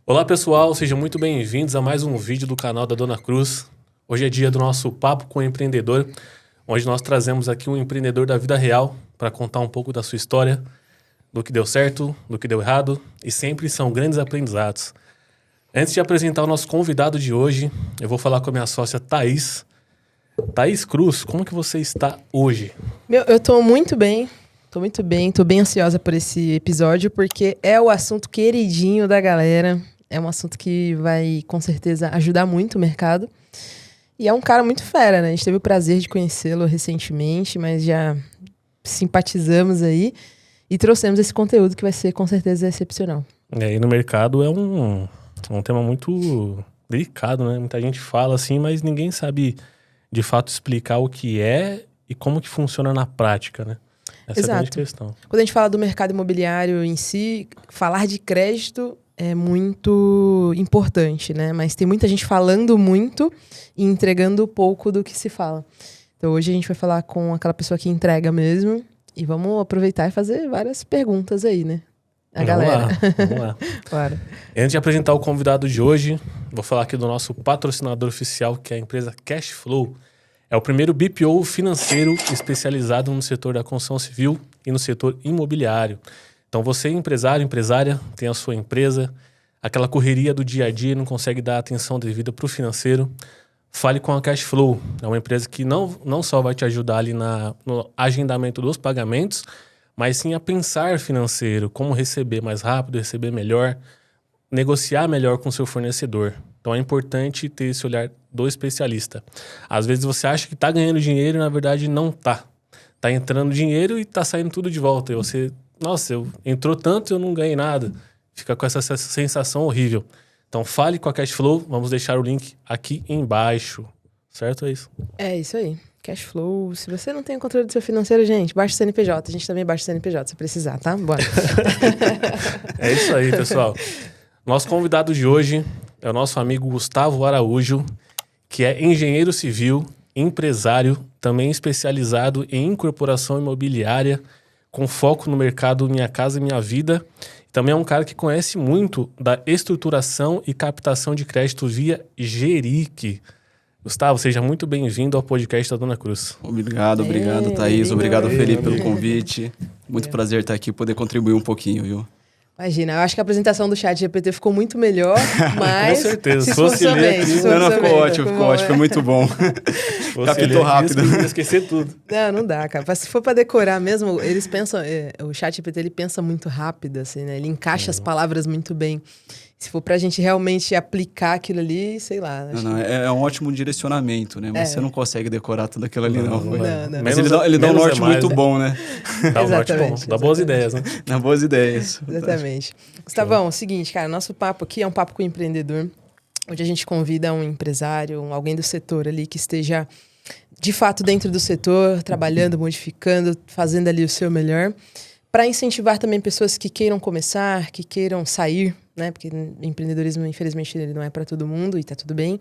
Olá pessoal, sejam muito bem-vindos a mais um vídeo do canal da Dona Cruz. Hoje é dia do nosso Papo com o Empreendedor, onde nós trazemos aqui um empreendedor da vida real para contar um pouco da sua história, do que deu certo, do que deu errado, e sempre são grandes aprendizados. Antes de apresentar o nosso convidado de hoje, eu vou falar com a minha sócia Thaís. Thaís Cruz, como que você está hoje? Eu tô muito bem, tô bem ansiosa por esse episódio, porque é o assunto queridinho da galera, é um assunto que vai, com certeza, ajudar muito o mercado. E é um cara muito fera, né? A gente teve o prazer de conhecê-lo recentemente, mas já simpatizamos aí e trouxemos esse conteúdo que vai ser, com certeza, excepcional. E no mercado é um tema muito delicado, né? Muita gente fala assim, mas ninguém sabe de fato explicar o que é e como que funciona na prática, né? Essa é a grande questão. Quando a gente fala do mercado imobiliário em si, falar de crédito é muito importante, né? Mas tem muita gente falando muito e entregando pouco do que se fala. Então hoje a gente vai falar com aquela pessoa que entrega mesmo e vamos aproveitar e fazer várias perguntas aí, né? Vamos lá. Claro. Antes de apresentar o convidado de hoje, vou falar aqui do nosso patrocinador oficial, que é a empresa Cashflow. É o primeiro BPO financeiro especializado no setor da construção civil e no setor imobiliário. Então você, empresário, empresária, tem a sua empresa, aquela correria do dia a dia e não consegue dar atenção devida para o financeiro, fale com a Cashflow. É uma empresa que não só vai te ajudar ali no agendamento dos pagamentos, mas sim a pensar financeiro, como receber mais rápido, receber melhor, negociar melhor com o seu fornecedor. Então é importante ter esse olhar do especialista. Às vezes você acha que está ganhando dinheiro e na verdade não está. Está entrando dinheiro e está saindo tudo de volta. E você, nossa, entrou tanto e eu não ganhei nada. Fica com essa sensação horrível. Então fale com a Cashflow, vamos deixar o link aqui embaixo. Certo? É isso? É isso aí. Cashflow. Se você não tem o controle do seu financeiro, gente, baixa o CNPJ. A gente também baixa o CNPJ se precisar, tá? Bora. É isso aí, pessoal. Nosso convidado de hoje é o nosso amigo Gustavo Araújo, que é engenheiro civil, empresário, também especializado em incorporação imobiliária, com foco no mercado Minha Casa Minha Vida. Também é um cara que conhece muito da estruturação e captação de crédito via Geric. Gustavo, seja muito bem-vindo ao podcast da Dona Cruz. Obrigado, Thaís. Obrigado, Felipe, pelo convite. Muito prazer estar aqui e poder contribuir um pouquinho, viu? Imagina, eu acho que a apresentação do ChatGPT ficou muito melhor, mas... Com certeza. Se fosse bem. Não, ficou ótimo, foi muito bom. Captou rápido. Ia esquecer tudo. Não dá, cara. Se for para decorar mesmo, eles pensam... O ChatGPT, ele pensa muito rápido, assim, né? Ele encaixa as palavras muito bem. Se for pra gente realmente aplicar aquilo ali, sei lá. É um ótimo direcionamento, né? Mas você não consegue decorar tudo aquilo ali, não. Mas ele dá um norte muito bom, né? Dá um norte bom. Dá boas ideias, né? Dá boas ideias. Exatamente. Gustavão, é o seguinte, cara, nosso papo aqui é um papo com o empreendedor, onde a gente convida um empresário, alguém do setor ali que esteja, de fato, dentro do setor, trabalhando, modificando, fazendo ali o seu melhor, para incentivar também pessoas que queiram começar, que queiram sair, né? Porque empreendedorismo, infelizmente, ele não é para todo mundo e tá tudo bem.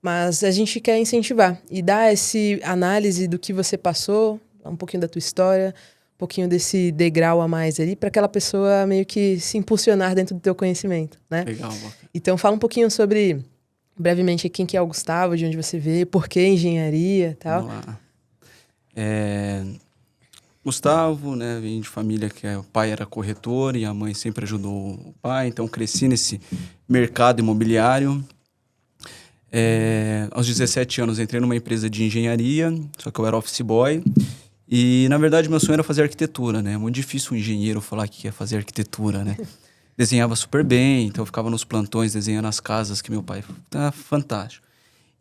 Mas a gente quer incentivar e dar essa análise do que você passou, um pouquinho da tua história, um pouquinho desse degrau a mais ali, para aquela pessoa meio que se impulsionar dentro do teu conhecimento, né? Legal. Então fala um pouquinho sobre, brevemente, quem que é o Gustavo, de onde você veio, por que engenharia e tal. Vamos lá. Gustavo, né, vim de família que o pai era corretor e a mãe sempre ajudou o pai, então cresci nesse mercado imobiliário. Aos 17 anos entrei numa empresa de engenharia, só que eu era office boy e na verdade meu sonho era fazer arquitetura, né? É muito difícil um engenheiro falar que quer fazer arquitetura, né? Desenhava super bem, então eu ficava nos plantões desenhando as casas que meu pai... Tá fantástico.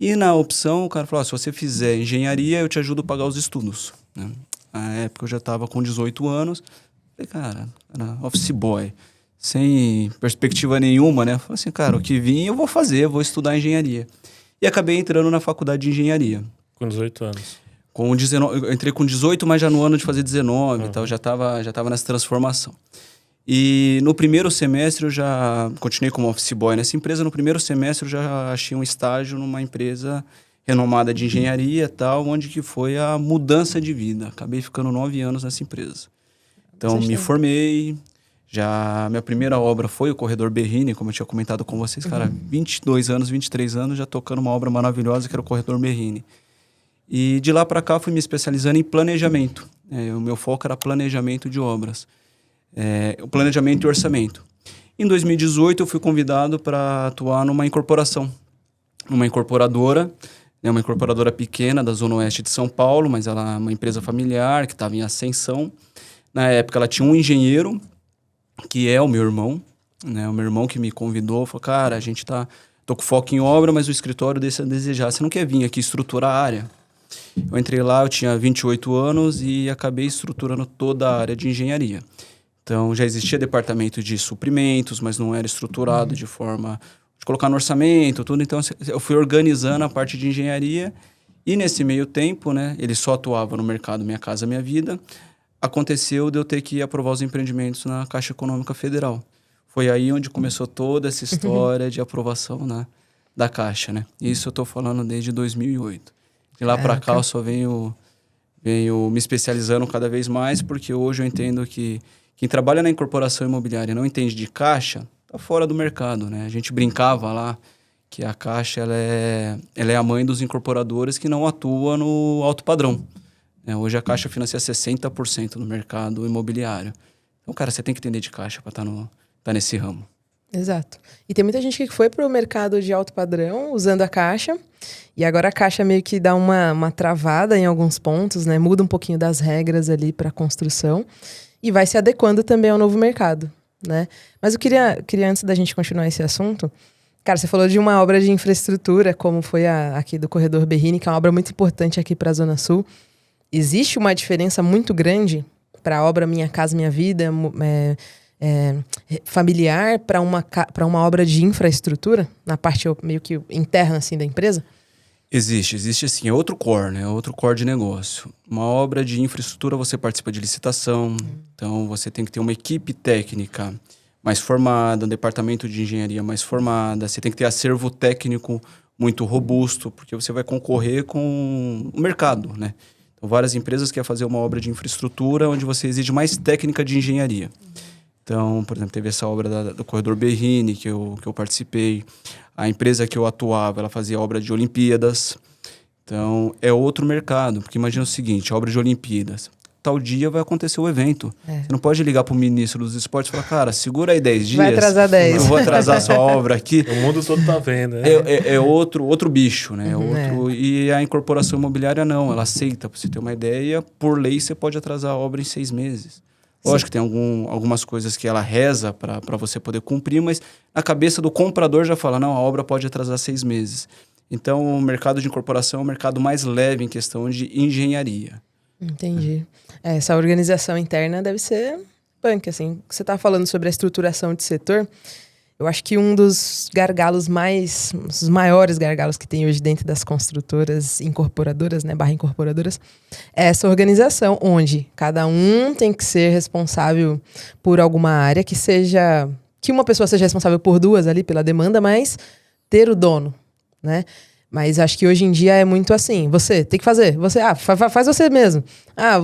E na opção o cara falou, se você fizer engenharia eu te ajudo a pagar os estudos, né? Na época eu já estava com 18 anos. Falei, cara, era office boy, sem perspectiva nenhuma, né? Falei assim, cara, o que vim eu vou fazer, eu vou estudar engenharia. E acabei entrando na faculdade de engenharia. Com 18 anos. Com 19, eu entrei com 18, mas já no ano de fazer 19 e tal, já tava nessa transformação. E no primeiro semestre eu já continuei como office boy nessa empresa. No primeiro semestre eu já achei um estágio numa empresa renomada de engenharia e tal, onde que foi a mudança de vida. Acabei ficando 9 anos nessa empresa. Então, me formei, Já minha primeira obra foi o Corredor Berrini, como eu tinha comentado com vocês, cara, 22 anos, 23 anos, já tocando uma obra maravilhosa que era o Corredor Berrini. E de lá para cá fui me especializando em planejamento. O meu foco era planejamento de obras, o planejamento e orçamento. Em 2018 eu fui convidado para atuar numa incorporação, numa incorporadora, uma incorporadora pequena da Zona Oeste de São Paulo, mas ela é uma empresa familiar que estava em ascensão. Na época ela tinha um engenheiro, que é o meu irmão, né? O meu irmão que me convidou, falou, cara, tô com foco em obra, mas o escritório deixa a desejar. Você não quer vir aqui estruturar a área? Eu entrei lá, eu tinha 28 anos e acabei estruturando toda a área de engenharia. Então, já existia departamento de suprimentos, mas não era estruturado de forma de colocar no orçamento, tudo. Então, eu fui organizando a parte de engenharia e nesse meio tempo, né, ele só atuava no mercado Minha Casa Minha Vida. Aconteceu de eu ter que aprovar os empreendimentos na Caixa Econômica Federal. Foi aí onde começou toda essa história de aprovação da Caixa, né? Isso eu estou falando desde 2008. De lá para cá eu só venho me especializando cada vez mais, porque hoje eu entendo que quem trabalha na incorporação imobiliária e não entende de Caixa, está fora do mercado, né? A gente brincava lá que a Caixa ela é a mãe dos incorporadores que não atua no alto padrão. Hoje a Caixa financia 60% no mercado imobiliário. Então, cara, você tem que entender de Caixa para estar nesse ramo. Exato. E tem muita gente que foi para o mercado de alto padrão usando a Caixa, e agora a Caixa meio que dá uma travada em alguns pontos, né? Muda um pouquinho das regras ali para a construção e vai se adequando também ao novo mercado, né? Mas eu queria antes da gente continuar esse assunto, cara, você falou de uma obra de infraestrutura, como foi aqui do Corredor Berrini, que é uma obra muito importante aqui para a Zona Sul. Existe uma diferença muito grande para a obra Minha Casa Minha Vida, familiar, para uma obra de infraestrutura, na parte meio que interna assim, da empresa? Existe sim, é outro core, né? Outro core de negócio. Uma obra de infraestrutura você participa de licitação, então você tem que ter uma equipe técnica mais formada, um departamento de engenharia mais formada, você tem que ter acervo técnico muito robusto, porque você vai concorrer com o mercado, né? Então, várias empresas querem fazer uma obra de infraestrutura onde você exige mais técnica de engenharia. Então, por exemplo, teve essa obra do Corredor Berrini que eu participei. A empresa que eu atuava, ela fazia obra de Olimpíadas. Então, é outro mercado. Porque imagina o seguinte, obra de Olimpíadas. Tal dia vai acontecer o evento. Você não pode ligar para o ministro dos esportes e falar, cara, segura aí 10 dias. Vai atrasar 10. Eu vou atrasar sua obra aqui. O mundo todo tá vendo, né? É outro bicho, né? E a incorporação imobiliária não, ela aceita. Para você ter uma ideia, por lei você pode atrasar a obra em 6 meses. Lógico que tem algumas coisas que ela reza para você poder cumprir, mas na cabeça do comprador já fala, não, a obra pode atrasar 6 meses. Então, o mercado de incorporação é o mercado mais leve em questão de engenharia. Entendi. Essa organização interna deve ser punk, assim. Você tá falando sobre a estruturação de setor. Eu acho que um dos gargalos os maiores gargalos que tem hoje dentro das construtoras incorporadoras, né, /incorporadoras, é essa organização, onde cada um tem que ser responsável por alguma área, que uma pessoa seja responsável por 2 ali, pela demanda, mas ter o dono, né? Mas acho que hoje em dia é muito assim, você tem que fazer, você faz você mesmo.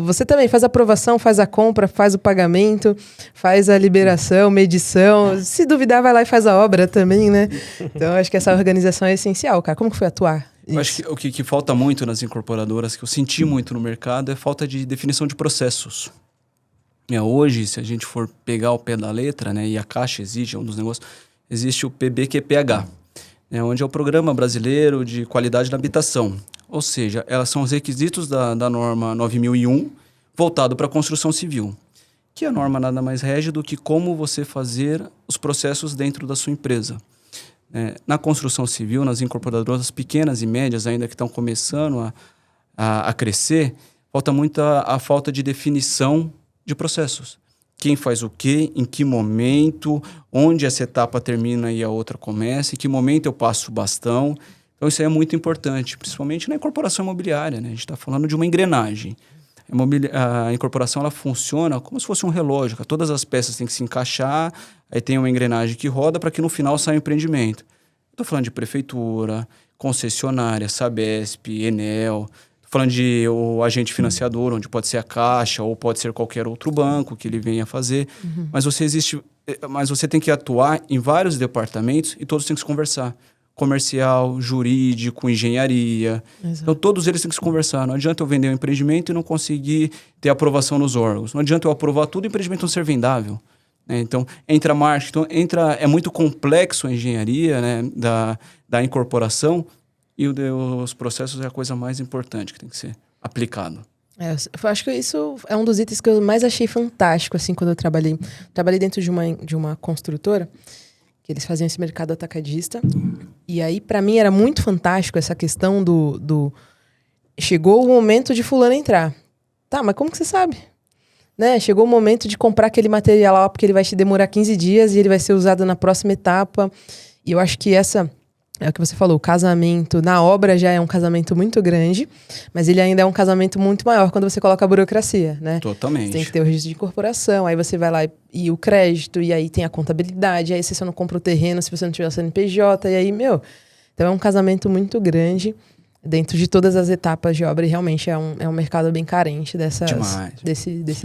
Você também faz a aprovação, faz a compra, faz o pagamento, faz a liberação, medição. Se duvidar, vai lá e faz a obra também, né? Então, acho que essa organização é essencial, cara. Como que foi atuar? Eu acho que o que falta muito nas incorporadoras, que eu senti muito no mercado, é falta de definição de processos. Hoje, se a gente for pegar ao pé da letra, né, e a Caixa exige, é um dos negócios, existe o PBQPH, onde é o Programa Brasileiro de Qualidade da Habitação. Ou seja, elas são os requisitos da norma 9001 voltado para a construção civil, que a norma nada mais rege do que como você fazer os processos dentro da sua empresa. Na construção civil, nas incorporadoras pequenas e médias, ainda que estão começando a crescer, falta muito a falta de definição de processos. Quem faz o quê, em que momento, onde essa etapa termina e a outra começa, em que momento eu passo o bastão. Então, isso aí é muito importante, principalmente na incorporação imobiliária, né? A gente está falando de uma engrenagem. A incorporação ela funciona como se fosse um relógio, que todas as peças têm que se encaixar, aí tem uma engrenagem que roda para que no final saia o empreendimento. Estou falando de prefeitura, concessionária, Sabesp, Enel, estou falando de o agente financiador, onde pode ser a Caixa ou pode ser qualquer outro banco que ele venha fazer. Mas você tem que atuar em vários departamentos e todos têm que se conversar. Comercial, jurídico, engenharia. Exato. Então, todos eles têm que se conversar. Não adianta eu vender um empreendimento e não conseguir ter aprovação nos órgãos. Não adianta eu aprovar tudo e o empreendimento não ser vendável. Né? Então, entra marketing. Então, é muito complexo a engenharia, né, da incorporação, e os processos é a coisa mais importante que tem que ser aplicado. Eu acho que isso é um dos itens que eu mais achei fantástico, assim, quando eu trabalhei. Trabalhei dentro de uma construtora, que eles faziam esse mercado atacadista. E aí, para mim, era muito fantástico essa questão do... Chegou o momento de fulano entrar. Tá, mas como que você sabe? Né? Chegou o momento de comprar aquele material lá, porque ele vai te demorar 15 dias e ele vai ser usado na próxima etapa. E eu acho que essa... É o que você falou, o casamento na obra já é um casamento muito grande, mas ele ainda é um casamento muito maior quando você coloca a burocracia, né? Totalmente. Você tem que ter o registro de incorporação, aí você vai lá e o crédito, e aí tem a contabilidade, aí você só não compra o terreno se você não tiver o CNPJ, e aí, Então é um casamento muito grande dentro de todas as etapas de obra, e realmente é um mercado bem carente desses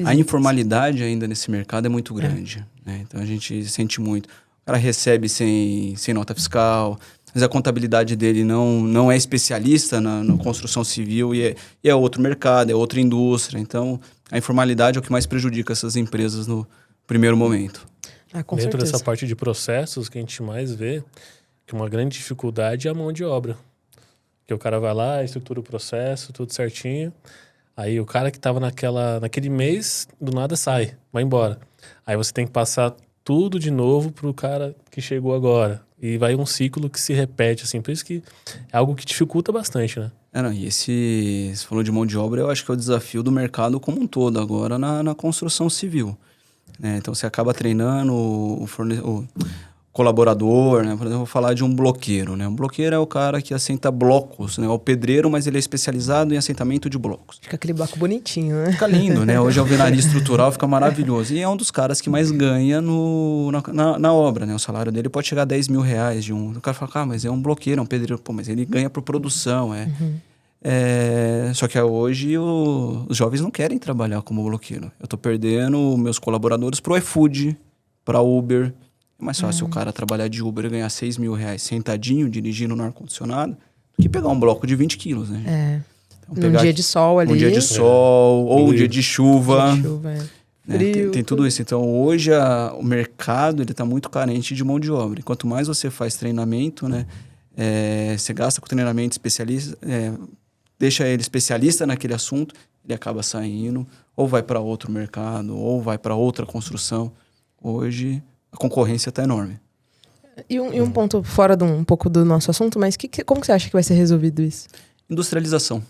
A informalidade ainda nesse mercado é muito grande, né? Então a gente sente muito. O cara recebe sem nota fiscal, mas a contabilidade dele não é especialista na construção civil e é outro mercado, é outra indústria. Então, a informalidade é o que mais prejudica essas empresas no primeiro momento. Com Dentro certeza. dessa parte de processos, que a gente mais vê, que uma grande dificuldade é a mão de obra. Que o cara vai lá, estrutura o processo, tudo certinho. Aí o cara que estava naquele mês, do nada sai, vai embora. Aí você tem que passar tudo de novo pro cara que chegou agora. E vai um ciclo que se repete, assim. Por isso que é algo que dificulta bastante, né? E você falou de mão de obra, eu acho que é o desafio do mercado como um todo agora na construção civil. Né? Então, você acaba treinando o colaborador, né? Por exemplo, vou falar de um bloqueiro, né? Um bloqueiro é o cara que assenta blocos, né? É o pedreiro, mas ele é especializado em assentamento de blocos. Fica aquele bloco bonitinho, né? Fica lindo, né? Hoje a alvenaria estrutural fica maravilhoso. E é um dos caras que mais ganha na obra, né? O salário dele pode chegar a 10 mil reais de um... O cara fala, mas é um bloqueiro, é um pedreiro. Pô, mas ele ganha por produção, Só que hoje os jovens não querem trabalhar como bloqueiro. Eu tô perdendo meus colaboradores pro iFood, pra Uber. É mais fácil o cara trabalhar de Uber e ganhar 6 mil reais sentadinho, dirigindo no ar-condicionado, do que pegar um bloco de 20 quilos, né? Então, num dia de sol ali. Um dia de sol, ou um dia de chuva. Frio, tem tudo isso. Então, hoje o mercado está muito carente de mão de obra. E quanto mais você faz treinamento, né? Você gasta com treinamento especialista, deixa ele especialista naquele assunto, ele acaba saindo, ou vai para outro mercado, ou vai para outra construção. Hoje... a concorrência está enorme. E um ponto fora um pouco do nosso assunto, mas como que você acha que vai ser resolvido isso? Industrialização.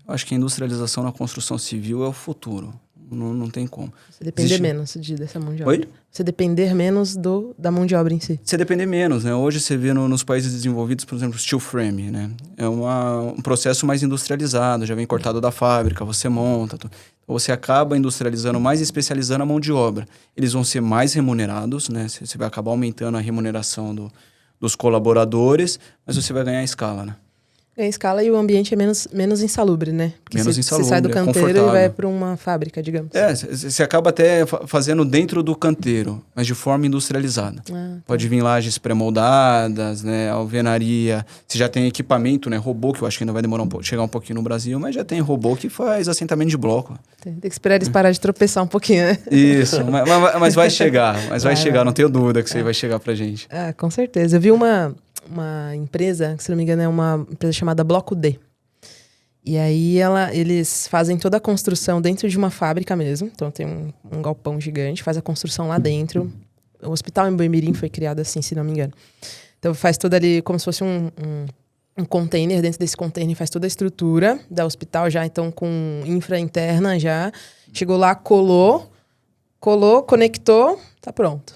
Eu acho que a industrialização na construção civil é o futuro. Não tem como. Você depender menos dessa mão de obra. Oi? Você depender menos da mão de obra em si. Você depender menos, né? Hoje você vê nos países desenvolvidos, por exemplo, steel frame, né? É um processo mais industrializado, já vem cortado da fábrica, você monta. Você acaba industrializando mais e especializando a mão de obra. Eles vão ser mais remunerados, né? Você vai acabar aumentando a remuneração dos colaboradores, mas você vai ganhar escala, né? Ganha escala e o ambiente é menos insalubre, né? Porque menos insalubre, você sai do canteiro e vai para uma fábrica, digamos. Você acaba até fazendo dentro do canteiro, mas de forma industrializada. Pode vir lajes pré-moldadas, né? Alvenaria. Você já tem equipamento, né? Robô, que eu acho que ainda vai demorar chegar um pouquinho no Brasil, mas já tem robô que faz assentamento de bloco. Tem que esperar eles parar de tropeçar um pouquinho, né? Isso, mas vai chegar. Vai chegar, não tenho dúvida que isso aí vai chegar pra gente. Com certeza. Eu vi uma empresa, que se não me engano é uma empresa chamada Bloco D. E aí eles fazem toda a construção dentro de uma fábrica mesmo. Então tem um galpão gigante, faz a construção lá dentro. O hospital em Boimirim foi criado assim, se não me engano. Então faz toda ali como se fosse um container. Dentro desse container faz toda a estrutura da hospital já, então com infra interna já. Chegou lá, colou, conectou, tá pronto.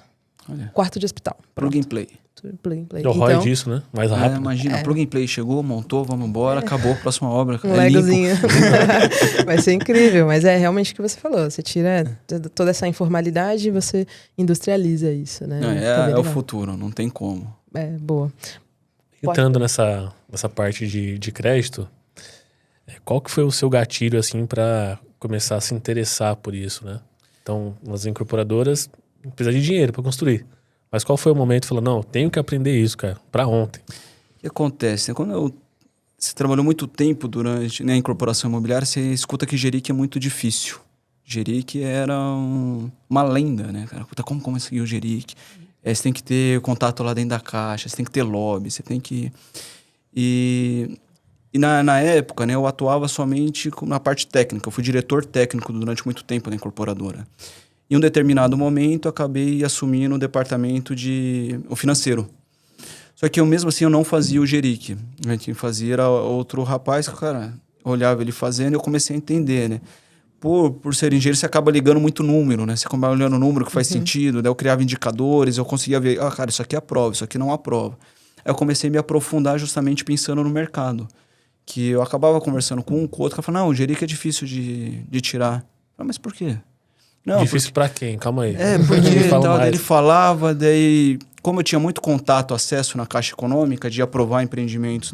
Olha. Quarto de hospital. Plug and play. Plug and play. O ROI disso, né? Mais rápido. Imagina, plug and play chegou, montou, vamos embora, acabou, próxima obra. Um legozinho. Vai ser incrível, mas é realmente o que você falou. Você tira toda essa informalidade e você industrializa isso, né? É o futuro, não tem como. Boa. Entrando nessa parte de crédito, qual que foi o seu gatilho, assim, para começar a se interessar por isso, né? Então, as incorporadoras precisam de dinheiro para construir. Mas qual foi o momento que falou, não, tenho que aprender isso, cara, para ontem? O que acontece? Você trabalhou muito tempo durante a incorporação imobiliária, você escuta que gerir é muito difícil. Gerir era uma lenda, né, cara? Puta, como conseguir o gerir? Você tem que ter contato lá dentro da caixa, você tem que ter lobby, você tem que... E na época, né, eu atuava somente na parte técnica. Eu fui diretor técnico durante muito tempo na incorporadora. Em um determinado momento, acabei assumindo o departamento o financeiro. Só que eu mesmo assim eu não fazia o Geric. Quem fazia era outro rapaz que, cara, olhava ele fazendo e eu comecei a entender, né? Por ser engenheiro, você acaba ligando muito número, né? Você acaba olhando o número que faz sentido, daí eu criava indicadores, eu conseguia ver, cara, isso aqui aprova, isso aqui não aprova. Aí eu comecei a me aprofundar justamente pensando no mercado. Que eu acabava conversando com o outro, que falava, não, o Geric é difícil de tirar. Mas por quê? Não, difícil pra quem? Calma aí. Porque ele falava, daí, como eu tinha muito contato, acesso na Caixa Econômica, de aprovar empreendimentos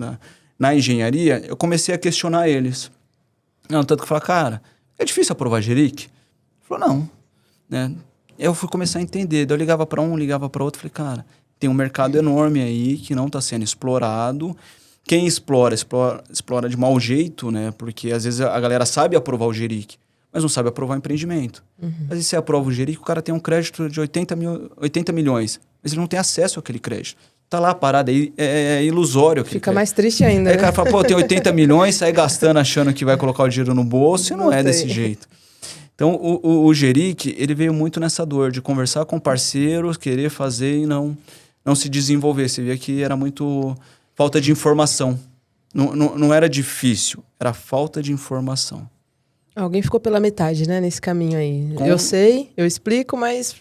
na engenharia, eu comecei a questionar eles. Não, tanto que eu falava, cara, é difícil aprovar Geric? Ele falou, não. Né? Eu fui começar a entender, daí eu ligava para um, ligava para outro, falei, cara, tem um mercado enorme aí que não está sendo explorado. Quem explora de mau jeito, né? Porque às vezes a galera sabe aprovar o Geric, mas não sabe aprovar empreendimento. Às vezes você aprova o Geric, o cara tem um crédito de 80 milhões, mas ele não tem acesso àquele crédito. Tá lá parado, é ilusório. Fica mais triste ainda, Aí né? o cara fala, pô, tem 80 milhões, sai gastando achando que vai colocar o dinheiro no bolso, e não é desse jeito. Então, o Geric, ele veio muito nessa dor de conversar com parceiros, querer fazer e não se desenvolver. Você via que era muito falta de informação. Não era difícil, era falta de informação. Alguém ficou pela metade, né, nesse caminho aí. Eu sei, eu explico, mas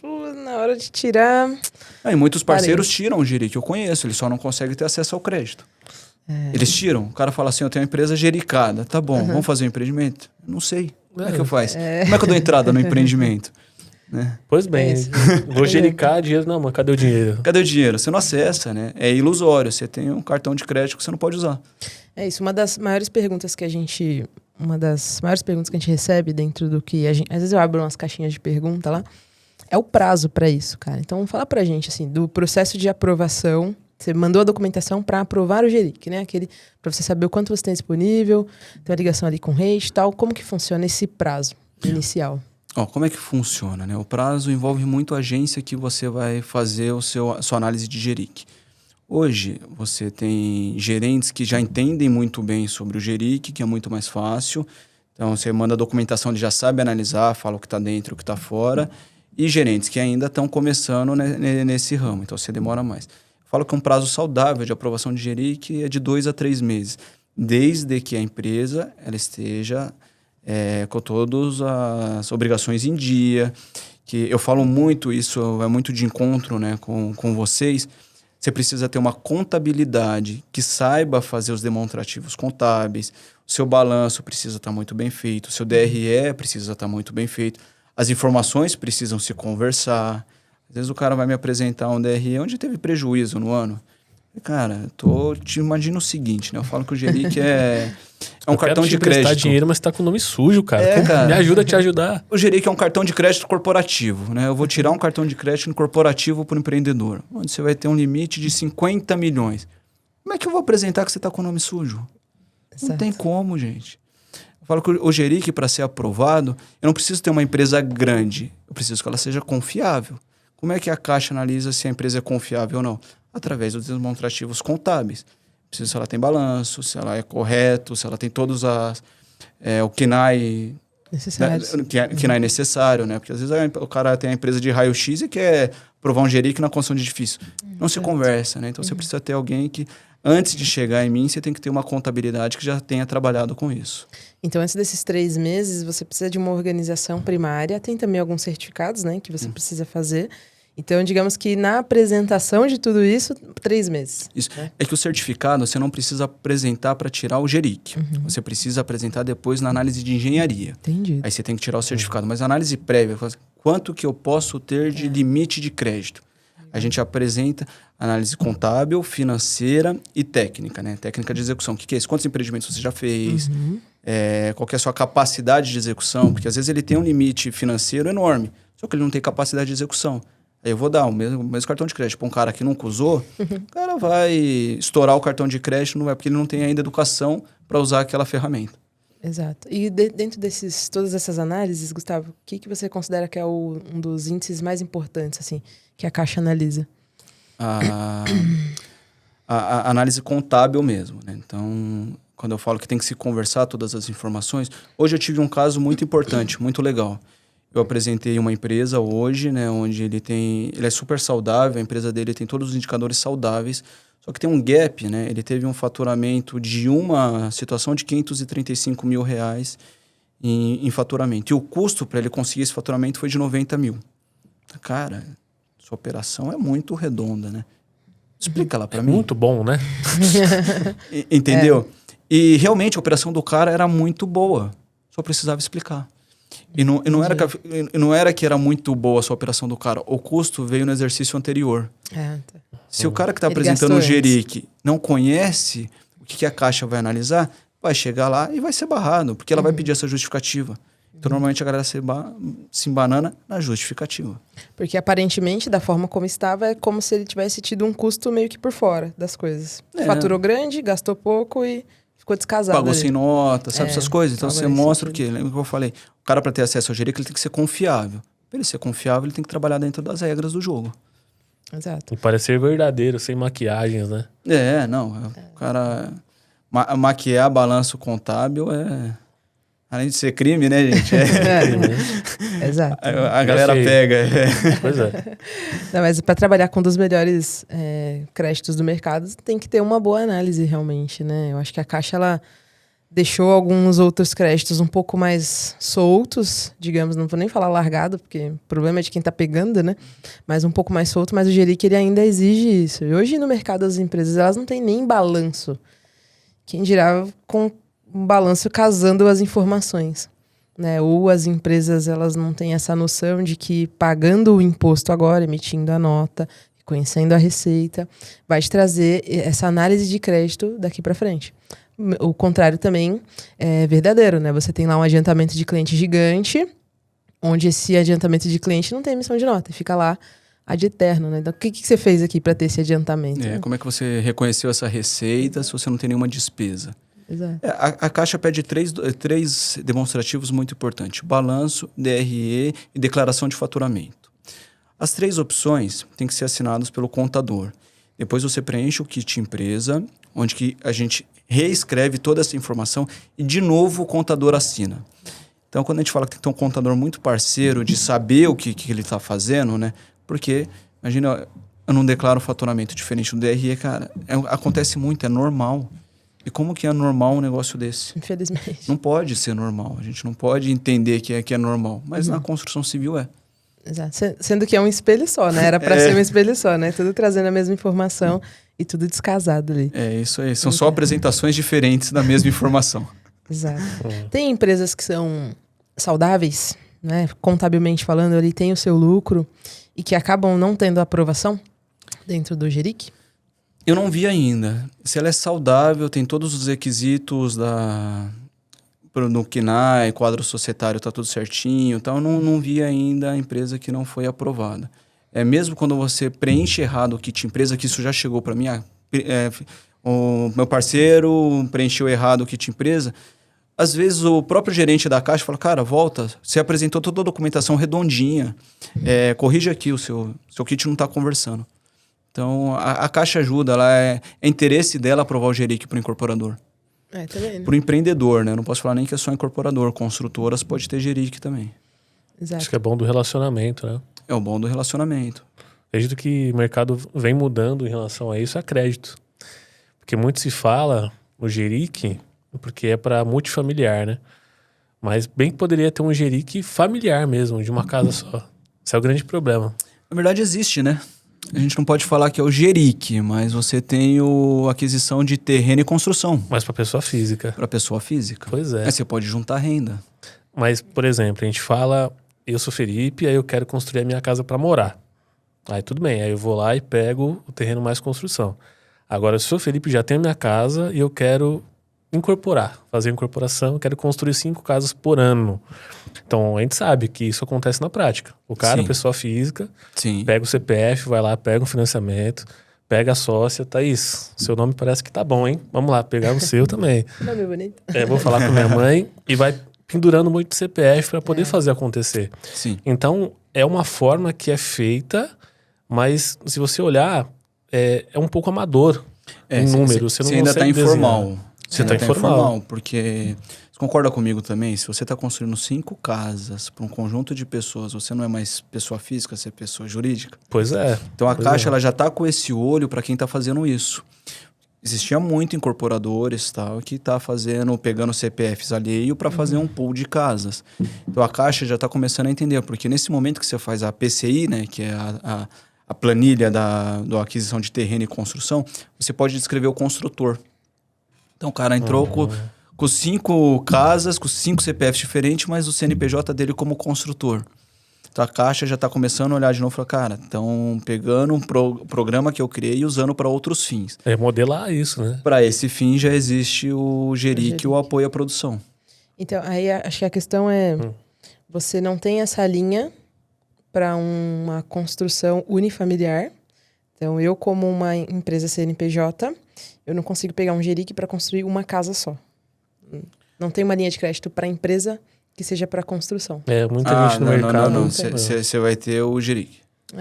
na hora de tirar... E muitos parceiros tiram o Geric, eu conheço, eles só não conseguem ter acesso ao crédito. Eles tiram, o cara fala assim, eu tenho uma empresa gericada, tá bom, vamos fazer um empreendimento? Não sei, como é que eu faço? Como é que eu dou entrada no empreendimento? Né? Pois bem, vou gericar dinheiro, não, mas cadê o dinheiro? Cadê o dinheiro? Você não acessa, né? É ilusório, você tem um cartão de crédito que você não pode usar. É isso, uma das maiores perguntas que a gente recebe dentro do que a gente... Às vezes eu abro umas caixinhas de pergunta lá, é o prazo para isso, cara. Então fala pra gente, assim, do processo de aprovação. Você mandou a documentação para aprovar o Geric, né? Para você saber o quanto você tem disponível, tem uma ligação ali com o rate e tal. Como que funciona esse prazo inicial? Como é que funciona, né? O prazo envolve muito a agência que você vai fazer a sua análise de Geric. Hoje, você tem gerentes que já entendem muito bem sobre o Geric, que é muito mais fácil. Então, você manda a documentação, ele já sabe analisar, fala o que está dentro, o que está fora. E gerentes que ainda estão começando nesse ramo, então você demora mais. Eu falo que um prazo saudável de aprovação de Geric é de 2 a 3 meses, desde que a empresa ela esteja com todas as obrigações em dia. Que eu falo muito, isso é muito de encontro, né, com vocês. Você precisa ter uma contabilidade que saiba fazer os demonstrativos contábeis, o seu balanço precisa estar muito bem feito, o seu DRE precisa estar muito bem feito, as informações precisam se conversar. Às vezes o cara vai me apresentar um DRE onde teve prejuízo no ano. Cara, te imagino o seguinte, né? Eu falo que o Geric é um cartão de crédito. Você dinheiro, mas tá com o nome sujo, cara. Cara. Me ajuda a te ajudar. O Geric é um cartão de crédito corporativo, né? Eu vou tirar um cartão de crédito corporativo para o empreendedor, onde você vai ter um limite de 50 milhões. Como é que eu vou apresentar que você está com o nome sujo? Não tem como, gente. Eu falo que o Geric, para ser aprovado, eu não preciso ter uma empresa grande. Eu preciso que ela seja confiável. Como é que a Caixa analisa se a empresa é confiável ou não? Através dos demonstrativos contábeis. Precisa se ela tem balanço, se ela é correto, se ela tem todos o KNAI necessário, né? Porque às vezes o cara tem a empresa de raio-x e quer provar um Geric na construção de edifício. Não se conversa, né? Então você precisa ter alguém que, antes de chegar em mim, você tem que ter uma contabilidade que já tenha trabalhado com isso. Então, antes desses 3 meses, você precisa de uma organização primária. Tem também alguns certificados, né, que você precisa fazer. Então, digamos que na apresentação de tudo isso, 3 meses. Isso. Né? É que o certificado você não precisa apresentar para tirar o Geric. Você precisa apresentar depois na análise de engenharia. Entendi. Aí você tem que tirar o certificado. Mas a análise prévia, quanto que eu posso ter de limite de crédito? A gente apresenta análise contábil, financeira e técnica, né? Técnica de execução. O que é isso? Quantos empreendimentos você já fez? Qual que é a sua capacidade de execução? Porque às vezes ele tem um limite financeiro enorme, só que ele não tem capacidade de execução. Aí eu vou dar o mesmo cartão de crédito para um cara que nunca usou, o cara vai estourar o cartão de crédito, não é porque ele não tem ainda educação para usar aquela ferramenta. Exato. E dentro todas essas análises, Gustavo, o que você considera que é um dos índices mais importantes, assim, que a Caixa analisa? A análise contábil mesmo, né? Então, quando eu falo que tem que se conversar todas as informações... Hoje eu tive um caso muito importante, muito legal. Eu apresentei uma empresa hoje, né, onde ele é super saudável, a empresa dele tem todos os indicadores saudáveis, só que tem um gap, né? Ele teve um faturamento de uma situação de R$535 mil em faturamento. E o custo para ele conseguir esse faturamento foi de 90 mil. Cara, sua operação é muito redonda, né? Explica lá para mim. Muito bom, né? Entendeu? E realmente a operação do cara era muito boa. Só precisava explicar. E não era que era muito boa a sua operação do cara. O custo veio no exercício anterior. Tá. Se o cara que está apresentando o Geric não conhece o que a Caixa vai analisar, vai chegar lá e vai ser barrado, porque ela vai pedir essa justificativa. Então, normalmente, a galera se embanana na justificativa. Porque, aparentemente, da forma como estava, é como se ele tivesse tido um custo meio que por fora das coisas. Faturou grande, gastou pouco e ficou descasado. Pagou ali. sem nota, sabe essas coisas? Então, você mostra sentido. o quê? Lembra que eu falei? O cara, para ter acesso ao Geric, ele tem que ser confiável. Para ele ser confiável, ele tem que trabalhar dentro das regras do jogo. Exato. E parecer verdadeiro, sem maquiagens, né? O cara... Maquiar balanço contábil além de ser crime, né, gente? Exato. A galera pega. Pois é. Não, mas para trabalhar com um dos melhores créditos do mercado, tem que ter uma boa análise realmente, né? Eu acho que a Caixa, ela deixou alguns outros créditos um pouco mais soltos, digamos, não vou nem falar largado, porque o problema é de quem tá pegando, né? Mas um pouco mais solto, mas o Geric, ele ainda exige isso. E hoje no mercado as empresas, elas não têm nem balanço. Quem dirá com um balanço casando as informações, né? Ou as empresas, elas não têm essa noção de que pagando o imposto agora, emitindo a nota, conhecendo a receita, vai te trazer essa análise de crédito daqui para frente. O contrário também é verdadeiro, né? Você tem lá um adiantamento de cliente gigante, onde esse adiantamento de cliente não tem emissão de nota, fica lá ad eterno, né? Então, o que você fez aqui para ter esse adiantamento? Né? Como é que você reconheceu essa receita se você não tem nenhuma despesa? Exato. A Caixa pede três demonstrativos muito importantes: balanço, DRE e declaração de faturamento. As 3 opções têm que ser assinadas pelo contador. Depois você preenche o kit empresa, onde que a gente reescreve toda essa informação e, de novo, o contador assina. Então, quando a gente fala que tem que ter um contador muito parceiro de saber o que ele está fazendo, né? Porque, imagina, eu não declaro faturamento diferente do DRE, cara. Acontece muito, é normal. E como que é normal um negócio desse? Infelizmente. Não pode ser normal. A gente não pode entender que é normal. Mas na construção civil é. Exato. Sendo que é um espelho só, né? Era para ser um espelho só, né? Tudo trazendo a mesma informação e tudo descasado ali. É isso aí. São só apresentações diferentes da mesma informação. Exato. Tem empresas que são saudáveis, né? Contabilmente falando, ali tem o seu lucro e que acabam não tendo aprovação dentro do Geric? Eu não vi ainda. Se ela é saudável, tem todos os requisitos no CNAE, quadro societário tá tudo certinho, então eu não vi ainda a empresa que não foi aprovada. Mesmo quando você preenche errado o kit empresa, que isso já chegou para mim, o meu parceiro preencheu errado o kit empresa, às vezes o próprio gerente da Caixa fala, cara, volta, você apresentou toda a documentação redondinha, corrige aqui, o seu kit não está conversando. Então, a Caixa ajuda, é interesse dela aprovar o Geric para o incorporador. Também, né? Para o empreendedor, né? Eu não posso falar nem que é só incorporador. Construtoras pode ter Geric também. Exato. Acho que é bom do relacionamento, né? É o bom do relacionamento. Acredito que o mercado vem mudando em relação a isso, a crédito. Porque muito se fala no Geric, porque é para multifamiliar, né? Mas bem que poderia ter um Geric familiar mesmo, de uma casa só. Esse é o grande problema. Na verdade existe, né? A gente não pode falar que é o Geric, mas você tem a aquisição de terreno e construção. Mas para pessoa física. Para pessoa física. Pois é. Aí você pode juntar renda. Mas, por exemplo, a gente fala, eu sou Felipe, aí eu quero construir a minha casa para morar. Aí tudo bem, aí eu vou lá e pego o terreno mais construção. Agora, se o Felipe já tem a minha casa e eu quero incorporar, fazer incorporação, eu quero construir 5 casas por ano. Então, a gente sabe que isso acontece na prática. O cara, Sim. pessoa física, Sim. pega o CPF, vai lá, pega um financiamento, pega a sócia, Thaís, seu nome parece que tá bom, hein? Vamos lá, pegar o seu também. Nome bonito. Vou falar com minha mãe e vai pendurando muito CPF para poder fazer acontecer. Sim. Então, é uma forma que é feita, mas se você olhar, é um pouco amador em número. Você não ainda está consegue informal. desenhar. Você está informal. Porque você concorda comigo também? Se você está construindo 5 casas para um conjunto de pessoas, você não é mais pessoa física, você é pessoa jurídica. Pois é. Então a Pois Caixa é. ela já está com esse olho para quem está fazendo isso. Existia muito incorporadores tal que tá pegando CPFs alheio para fazer um pool de casas. Então a Caixa já está começando a entender, porque nesse momento que você faz a PCI, né, que é a planilha da aquisição de terreno e construção, você pode descrever o construtor. Então o cara entrou com 5 casas, com 5 CPFs diferentes, mas o CNPJ dele como construtor. Então a Caixa já está começando a olhar de novo e falar, cara, estão pegando um programa que eu criei e usando para outros fins. É modelar isso, né? Para esse fim já existe o GERIC, o apoio à produção. Então, aí acho que a questão é, você não tem essa linha para uma construção unifamiliar. Então, eu como uma empresa CNPJ, eu não consigo pegar um GERIC para construir uma casa só. Não tem uma linha de crédito para empresa que seja para construção. Muita gente no mercado. Não. Você vai ter o GERIC.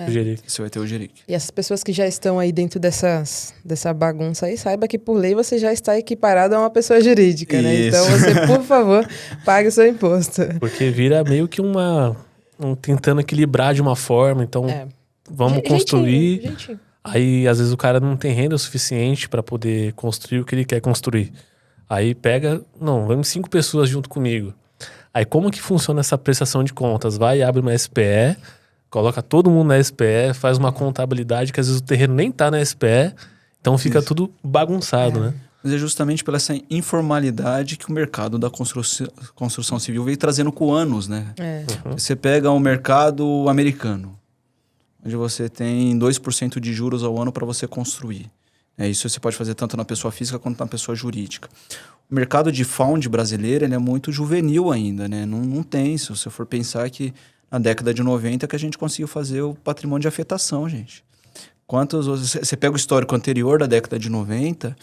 GERIC. Você vai ter o GERIC. E essas pessoas que já estão aí dentro dessa bagunça aí, saiba que por lei você já está equiparado a uma pessoa jurídica, né? Isso. Então você, por favor, pague o seu imposto. Porque vira meio que tentando equilibrar de uma forma. Então, vamos construir. Jeitinho. Aí, às vezes, o cara não tem renda suficiente para poder construir o que ele quer construir. Aí pega, vamos 5 pessoas junto comigo. Aí como que funciona essa prestação de contas? Vai e abre uma SPE, coloca todo mundo na SPE, faz uma contabilidade que às vezes o terreno nem tá na SPE, então fica tudo bagunçado, né? Mas é justamente pela essa informalidade que o mercado da construção civil veio trazendo com anos, né? Você pega o mercado americano, onde você tem 2% de juros ao ano para você construir. Isso você pode fazer tanto na pessoa física quanto na pessoa jurídica. O mercado de found brasileiro ele é muito juvenil ainda, né? Não tem, se você for pensar que na década de 90 que a gente conseguiu fazer o patrimônio de afetação, gente. Você pega o histórico anterior da década de 90,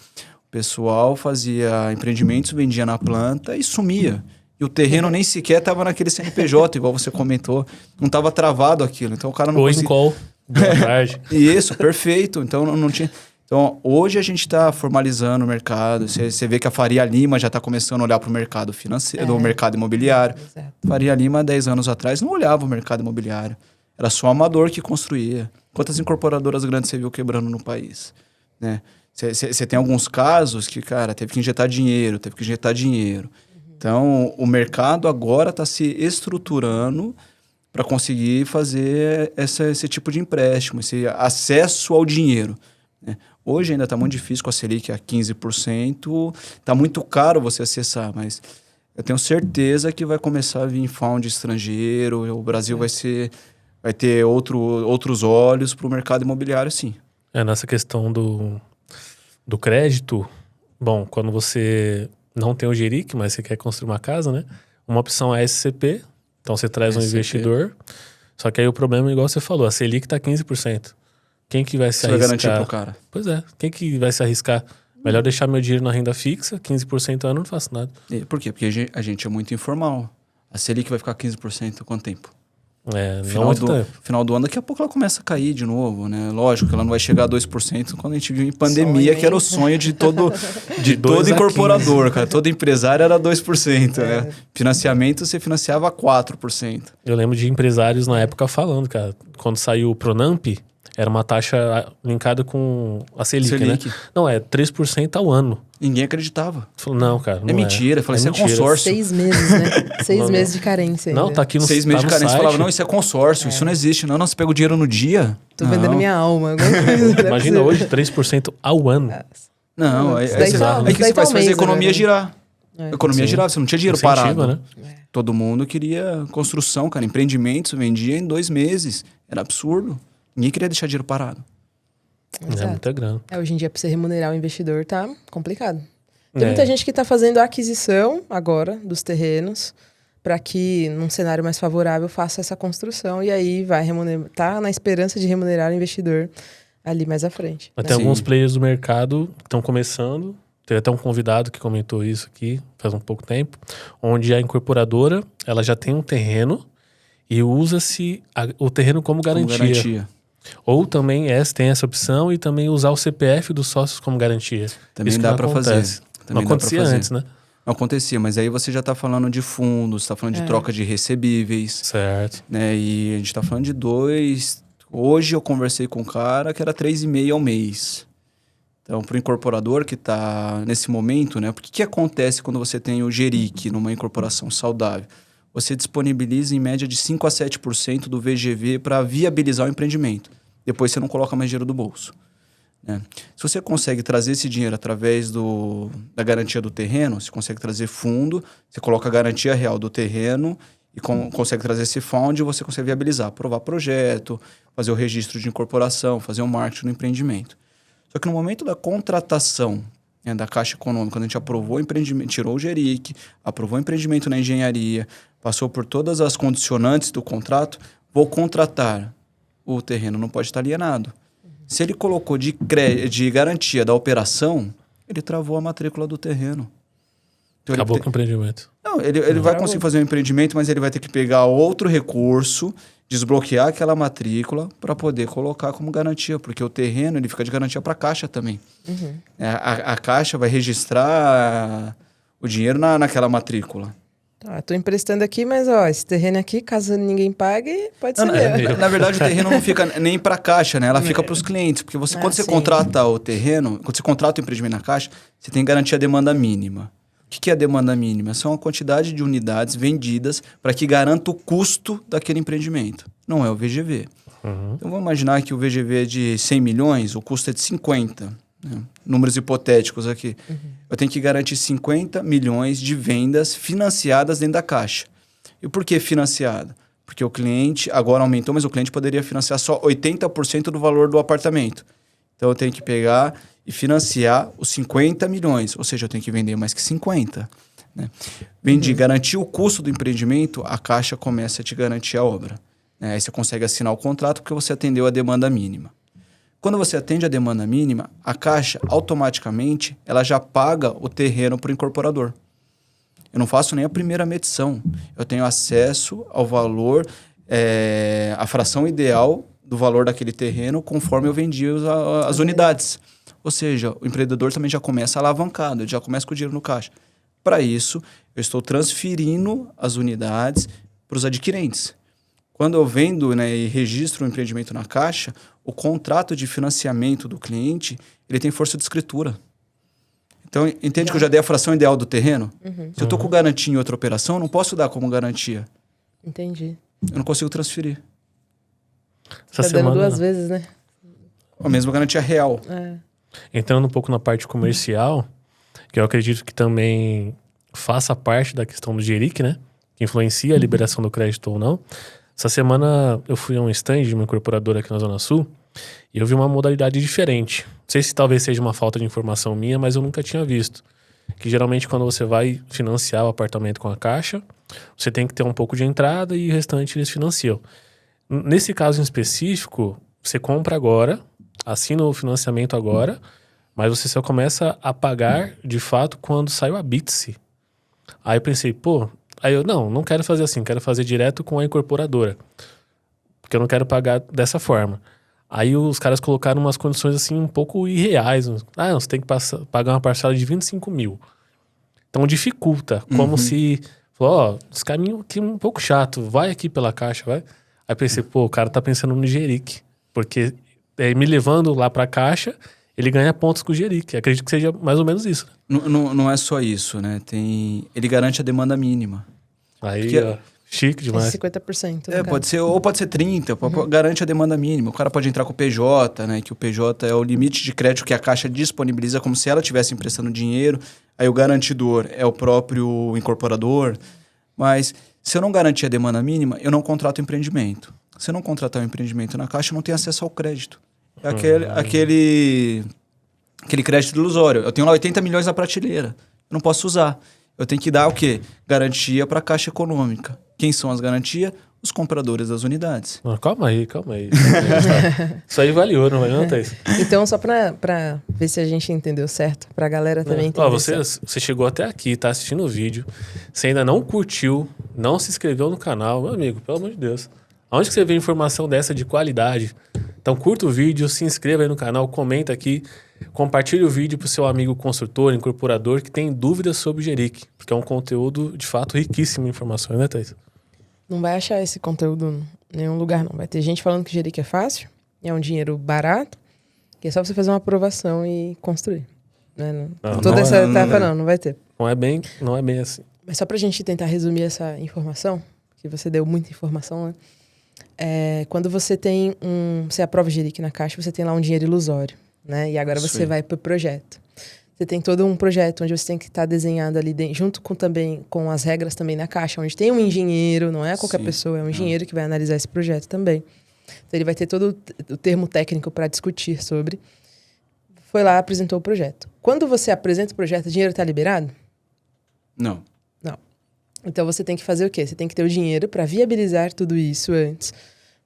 o pessoal fazia empreendimentos, vendia na planta e sumia. E o terreno nem sequer estava naquele CNPJ, igual você comentou. Não estava travado aquilo. Então o cara não Ou conseguia... em call, boa tarde. Isso, perfeito. Então não tinha... Então, hoje a gente está formalizando o mercado. Você vê que a Faria Lima já está começando a olhar para o mercado financeiro, do mercado imobiliário. Exato. Faria Lima, 10 anos atrás, não olhava o mercado imobiliário. Era só amador que construía. Quantas incorporadoras grandes você viu quebrando no país? Né? Você tem alguns casos que, cara, teve que injetar dinheiro. Então, o mercado agora está se estruturando para conseguir fazer esse tipo de empréstimo, esse acesso ao dinheiro. Né? Hoje ainda está muito difícil com a Selic a 15%. Está muito caro você acessar, mas eu tenho certeza que vai começar a vir found estrangeiro. O Brasil vai ter outros olhos para o mercado imobiliário, sim. Nessa questão do crédito, bom, quando você não tem o GERIC, mas você quer construir uma casa, né? Uma opção é a SCP, então você traz um investidor. Só que aí o problema, igual você falou, a Selic está 15%. Quem que vai se arriscar? Você vai garantir pro cara. Pois é. Quem que vai se arriscar? Melhor deixar meu dinheiro na renda fixa, 15% ao ano, não faço nada. Por quê? Porque a gente é muito informal. A Selic vai ficar 15% há quanto tempo? Não muito tempo. Final do ano, daqui a pouco ela começa a cair de novo, né? Lógico que ela não vai chegar a 2% quando a gente viu em pandemia, que era o sonho de todo incorporador, cara. Todo empresário era 2%, né? Financiamento, você financiava 4%. Eu lembro de empresários na época falando, cara, quando saiu o Pronamp, era uma taxa linkada com a Selic, né? Não, 3% ao ano. Ninguém acreditava. Falou, não, cara, não é mentira. Eu falei, isso mentira. É consórcio. 6 meses, né? 6 meses de carência ainda. Não, tá aqui no 6 meses de carência. site. Falava, não, isso é consórcio, isso não existe. Não, você pega o dinheiro no dia. Tô vendendo minha alma. Imagina hoje, 3% ao ano. Não, aí que você vai fazer a economia girar. A economia girava, você não tinha dinheiro parado. Né? Todo mundo queria construção, cara. Empreendimentos vendia em 2 meses. Era absurdo. Ninguém queria deixar dinheiro parado. É muita grana. Hoje em dia, para você remunerar o investidor, tá complicado. Tem muita gente que está fazendo a aquisição agora dos terrenos para que, num cenário mais favorável, faça essa construção e aí vai remunerar, tá na esperança de remunerar o investidor ali mais à frente. Mas né? tem alguns players do mercado que estão começando. Teve até um convidado que comentou isso aqui faz um pouco tempo, onde a incorporadora ela já tem um terreno e usa-se o terreno como garantia. Ou também tem essa opção e também usar o CPF dos sócios como garantia. Também isso dá para fazer. Não acontecia antes, né? Não acontecia, mas aí você já está falando de fundos, está falando de troca de recebíveis. Certo. Né? E a gente está falando de 2... Hoje eu conversei com um cara que era 3,5 ao mês. Então, para o incorporador que está nesse momento, né? Porque o que acontece quando você tem o GERIC numa incorporação saudável? Você disponibiliza em média de 5 a 7% do VGV para viabilizar o empreendimento. Depois você não coloca mais dinheiro do bolso. Né? Se você consegue trazer esse dinheiro através da garantia do terreno, você consegue trazer fundo, você coloca a garantia real do terreno e consegue trazer esse fundo, você consegue viabilizar, aprovar projeto, fazer o registro de incorporação, fazer o marketing no empreendimento. Só que no momento da contratação, né, da Caixa Econômica, quando a gente aprovou o empreendimento, tirou o GERIC, aprovou o empreendimento na engenharia, passou por todas as condicionantes do contrato, vou contratar. O terreno não pode estar alienado. Se ele colocou de garantia da operação, ele travou a matrícula do terreno. Então, acabou com o empreendimento. Não, ele vai conseguir fazer um empreendimento, mas ele vai ter que pegar outro recurso, desbloquear aquela matrícula para poder colocar como garantia, porque o terreno ele fica de garantia para a Caixa também. Uhum. A Caixa vai registrar o dinheiro naquela matrícula. Tá, tô emprestando aqui, mas ó, esse terreno aqui, caso ninguém pague, pode ser meu. Na verdade, o terreno não fica nem para a Caixa, né? Ela fica para os clientes, porque quando você contrata o terreno, quando você contrata o empreendimento na Caixa, você tem que garantir a demanda mínima. O que é a demanda mínima? São a quantidade de unidades vendidas para que garanta o custo daquele empreendimento. Não é o VGV. Uhum. Então, vamos imaginar que o VGV é de 100 milhões, o custo é de 50. Né? Números hipotéticos aqui. Uhum. Eu tenho que garantir 50 milhões de vendas financiadas dentro da Caixa. E por que financiada? Porque o cliente, agora aumentou, mas o cliente poderia financiar só 80% do valor do apartamento. Então, eu tenho que pegar e financiar os 50 milhões, ou seja, eu tenho que vender mais que 50. Né? Garantir o custo do empreendimento, a Caixa começa a te garantir a obra. Né? Aí você consegue assinar o contrato porque você atendeu a demanda mínima. Quando você atende a demanda mínima, a Caixa, automaticamente, ela já paga o terreno para o incorporador. Eu não faço nem a primeira medição. Eu tenho acesso ao valor, a fração ideal do valor daquele terreno conforme eu vendi as unidades. Ou seja, o empreendedor também já começa alavancado, ele já começa com o dinheiro no caixa. Para isso, eu estou transferindo as unidades para os adquirentes. Quando eu vendo, né, e registro o empreendimento na Caixa, o contrato de financiamento do cliente, ele tem força de escritura. Então, entende que eu já dei a fração ideal do terreno? Uhum. Se eu estou com garantia em outra operação, eu não posso dar como garantia. Entendi. Eu não consigo transferir. Tá dando duas vezes, né? A mesma garantia real. Entrando um pouco na parte comercial, que eu acredito que também faça parte da questão do GERIC, né? Que influencia a liberação do crédito ou não. Essa semana eu fui a um stand de uma incorporadora aqui na Zona Sul e eu vi uma modalidade diferente. Não sei se talvez seja uma falta de informação minha, mas eu nunca tinha visto. Que geralmente quando você vai financiar o apartamento com a Caixa, você tem que ter um pouco de entrada e o restante eles financiam. Nesse caso em específico, você compra agora, assina o financiamento agora, mas você só começa a pagar de fato quando sai o Habite-se. Aí eu pensei, aí eu não quero fazer assim, quero fazer direto com a incorporadora, porque eu não quero pagar dessa forma. Aí os caras colocaram umas condições assim um pouco irreais. Você tem que pagar uma parcela de 25 mil. Então dificulta, como se... esse caminho aqui é um pouco chato, vai aqui pela Caixa, vai. Aí pensei, o cara tá pensando no GERIC, porque me levando lá pra Caixa, ele ganha pontos com o GERIC. Acredito que seja mais ou menos isso. Não é só isso, né? Ele garante a demanda mínima. Aí, chique demais. 50%. Pode ser 30%, garante a demanda mínima. O cara pode entrar com o PJ, né? Que o PJ é o limite de crédito que a Caixa disponibiliza como se ela estivesse emprestando dinheiro. Aí o garantidor é o próprio incorporador. Mas se eu não garantir a demanda mínima, eu não contrato empreendimento. Se não contratar um empreendimento na Caixa, não tem acesso ao crédito. É aquele crédito ilusório. Eu tenho lá 80 milhões na prateleira. Eu não posso usar. Eu tenho que dar o quê? Garantia para a Caixa Econômica. Quem são as garantias? Os compradores das unidades. Calma aí. Isso aí vale ouro, não vale não, Thaís? Então, só pra ver se a gente entendeu certo, pra galera também entender. Você chegou até aqui, tá assistindo o vídeo, você ainda não curtiu, não se inscreveu no canal, meu amigo, pelo amor de Deus. Aonde que você vê informação dessa de qualidade? Então curta o vídeo, se inscreva aí no canal, comenta aqui, compartilhe o vídeo pro seu amigo construtor, incorporador que tem dúvidas sobre o Geric, porque é um conteúdo, de fato, riquíssimo em informações, né, Thaís? Não vai achar esse conteúdo em nenhum lugar, não. Vai ter gente falando que Geric é fácil, é um dinheiro barato, que é só você fazer uma aprovação e construir. Né? Toda essa etapa não vai ter. Não é bem assim. Mas só pra gente tentar resumir essa informação, que você deu muita informação, né? Quando você tem você aprova Geric na Caixa, você tem lá um dinheiro ilusório, né? E agora você vai pro projeto. Você tem todo um projeto onde você tem que estar desenhado ali dentro, junto com as regras também na Caixa, onde tem um engenheiro, não é qualquer pessoa, é um engenheiro que vai analisar esse projeto também. Então ele vai ter todo o termo técnico para discutir sobre. Foi lá, apresentou o projeto. Quando você apresenta o projeto, o dinheiro está liberado? Não. Então você tem que fazer o quê? Você tem que ter o dinheiro para viabilizar tudo isso antes.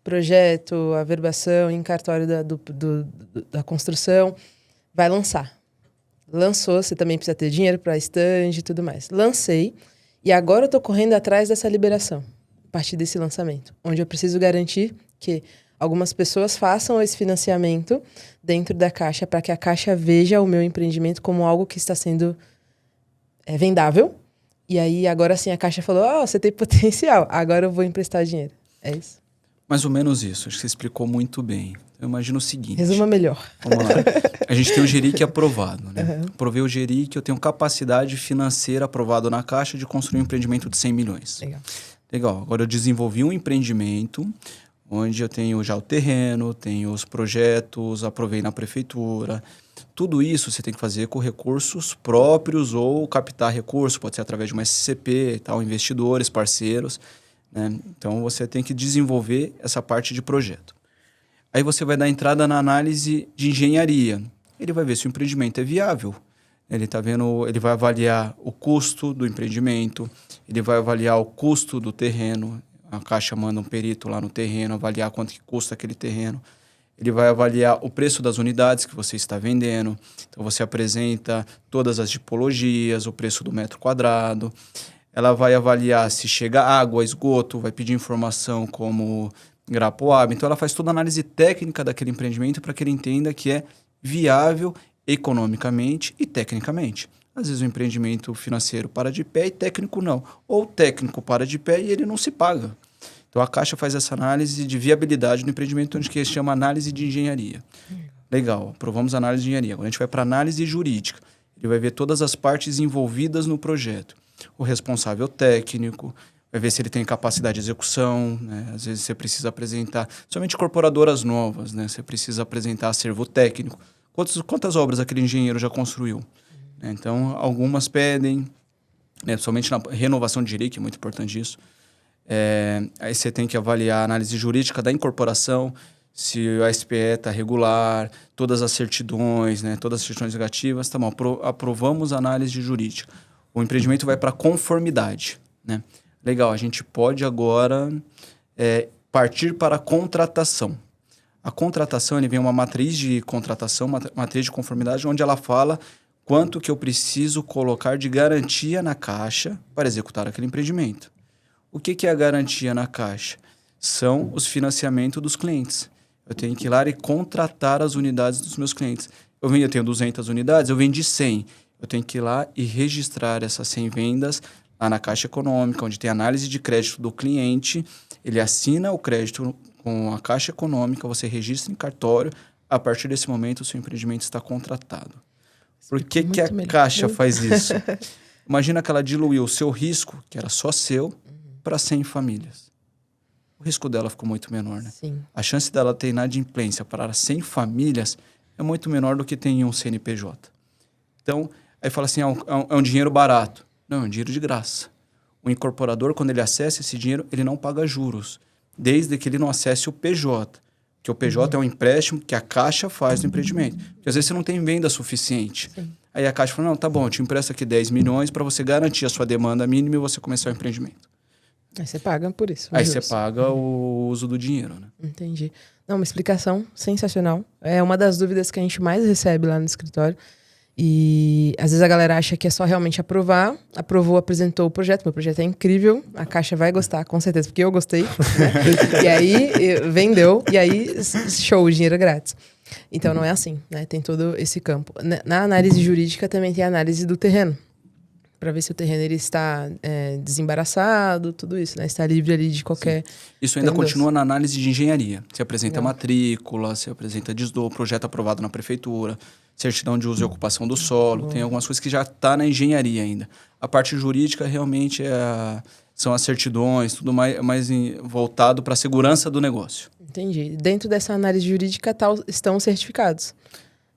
Projeto, averbação, em cartório da construção. Vai lançar. Lançou, você também precisa ter dinheiro para stand e tudo mais. Lancei e agora eu estou correndo atrás dessa liberação, a partir desse lançamento, onde eu preciso garantir que algumas pessoas façam esse financiamento dentro da Caixa para que a Caixa veja o meu empreendimento como algo que está sendo vendável. E aí, agora sim, a Caixa falou, você tem potencial, agora eu vou emprestar dinheiro. É isso. Mais ou menos isso. Acho que você explicou muito bem. Eu imagino o seguinte... Resuma melhor. Vamos lá. A gente tem o Geric aprovado, né? Uhum. Aprovei o Geric, eu tenho capacidade financeira aprovada na Caixa de construir um empreendimento de 100 milhões. Legal. Agora eu desenvolvi um empreendimento onde eu tenho já o terreno, tenho os projetos, aprovei na prefeitura. Tudo isso você tem que fazer com recursos próprios ou captar recursos, pode ser através de uma SCP, tal, investidores, parceiros, né? Então você tem que desenvolver essa parte de projeto. Aí você vai dar entrada na análise de engenharia. Ele vai ver se o empreendimento é viável. Ele vai avaliar o custo do empreendimento, ele vai avaliar o custo do terreno. A Caixa manda um perito lá no terreno, avaliar quanto que custa aquele terreno. Ele vai avaliar o preço das unidades que você está vendendo. Então, você apresenta todas as tipologias, o preço do metro quadrado. Ela vai avaliar se chega água, esgoto, vai pedir informação como Grapoab. Então, ela faz toda a análise técnica daquele empreendimento para que ele entenda que é viável economicamente e tecnicamente. Às vezes, o empreendimento financeiro para de pé e técnico não. Ou o técnico para de pé e ele não se paga. Então, a Caixa faz essa análise de viabilidade do empreendimento, onde que se chama análise de engenharia. Legal, aprovamos a análise de engenharia. Agora a gente vai para a análise jurídica. Ele vai ver todas as partes envolvidas no projeto. O responsável técnico, vai ver se ele tem capacidade de execução, né? Às vezes você precisa apresentar, somente incorporadoras novas, né? Você precisa apresentar acervo técnico. Quantas obras aquele engenheiro já construiu? Então, algumas pedem, né? Somente na renovação de direito, que é muito importante isso. Aí você tem que avaliar a análise jurídica da incorporação, se o SPE está regular, todas as certidões, né, todas as certidões negativas, tá bom, aprovamos a análise jurídica. O empreendimento vai para conformidade, né? Legal, a gente pode agora partir para a contratação. A contratação, ele vem uma matriz de contratação, matriz de conformidade, onde ela fala quanto que eu preciso colocar de garantia na Caixa para executar aquele empreendimento. O que é a garantia na Caixa? São os financiamentos dos clientes. Eu tenho que ir lá e contratar as unidades dos meus clientes. Eu tenho 200 unidades, eu vendi 100. Eu tenho que ir lá e registrar essas 100 vendas lá na Caixa Econômica, onde tem análise de crédito do cliente. Ele assina o crédito com a Caixa Econômica, você registra em cartório. A partir desse momento, o seu empreendimento está contratado. Por que a Caixa faz isso? Imagina que ela diluiu o seu risco, que era só seu, para 100 famílias. O risco dela ficou muito menor, né? Sim. A chance dela ter inadimplência para 100 famílias é muito menor do que tem em um CNPJ. Então, aí fala assim, é um dinheiro barato. Não, é um dinheiro de graça. O incorporador, quando ele acessa esse dinheiro, ele não paga juros. desde que ele não acesse o PJ. Que o PJ é um empréstimo que a Caixa faz no empreendimento. Porque às vezes você não tem venda suficiente. Sim. Aí a Caixa fala, não, tá bom, eu te empresto aqui 10 milhões para você garantir a sua demanda mínima e você começar o empreendimento. Aí você paga por isso. Aí você paga o uso do dinheiro, né? Entendi. Não, uma explicação sensacional. É uma das dúvidas que a gente mais recebe lá no escritório. E às vezes a galera acha que é só realmente aprovar. Aprovou, apresentou o projeto. Meu projeto é incrível. A Caixa vai gostar, com certeza, porque eu gostei. Né? E aí, vendeu. E aí, show, o dinheiro é grátis. Então, não é assim, né? Tem todo esse campo. Na análise jurídica também tem a análise do terreno. Para ver se o terreno ele está desembaraçado, tudo isso, né? Está livre ali de qualquer... Sim. Isso ainda continua na análise de engenharia. Você apresenta matrícula, você apresenta projeto aprovado na prefeitura, certidão de uso e ocupação do solo, tem algumas coisas que já está na engenharia ainda. A parte jurídica realmente são as certidões, tudo mais voltado para a segurança do negócio. Entendi. Dentro dessa análise jurídica estão os certificados.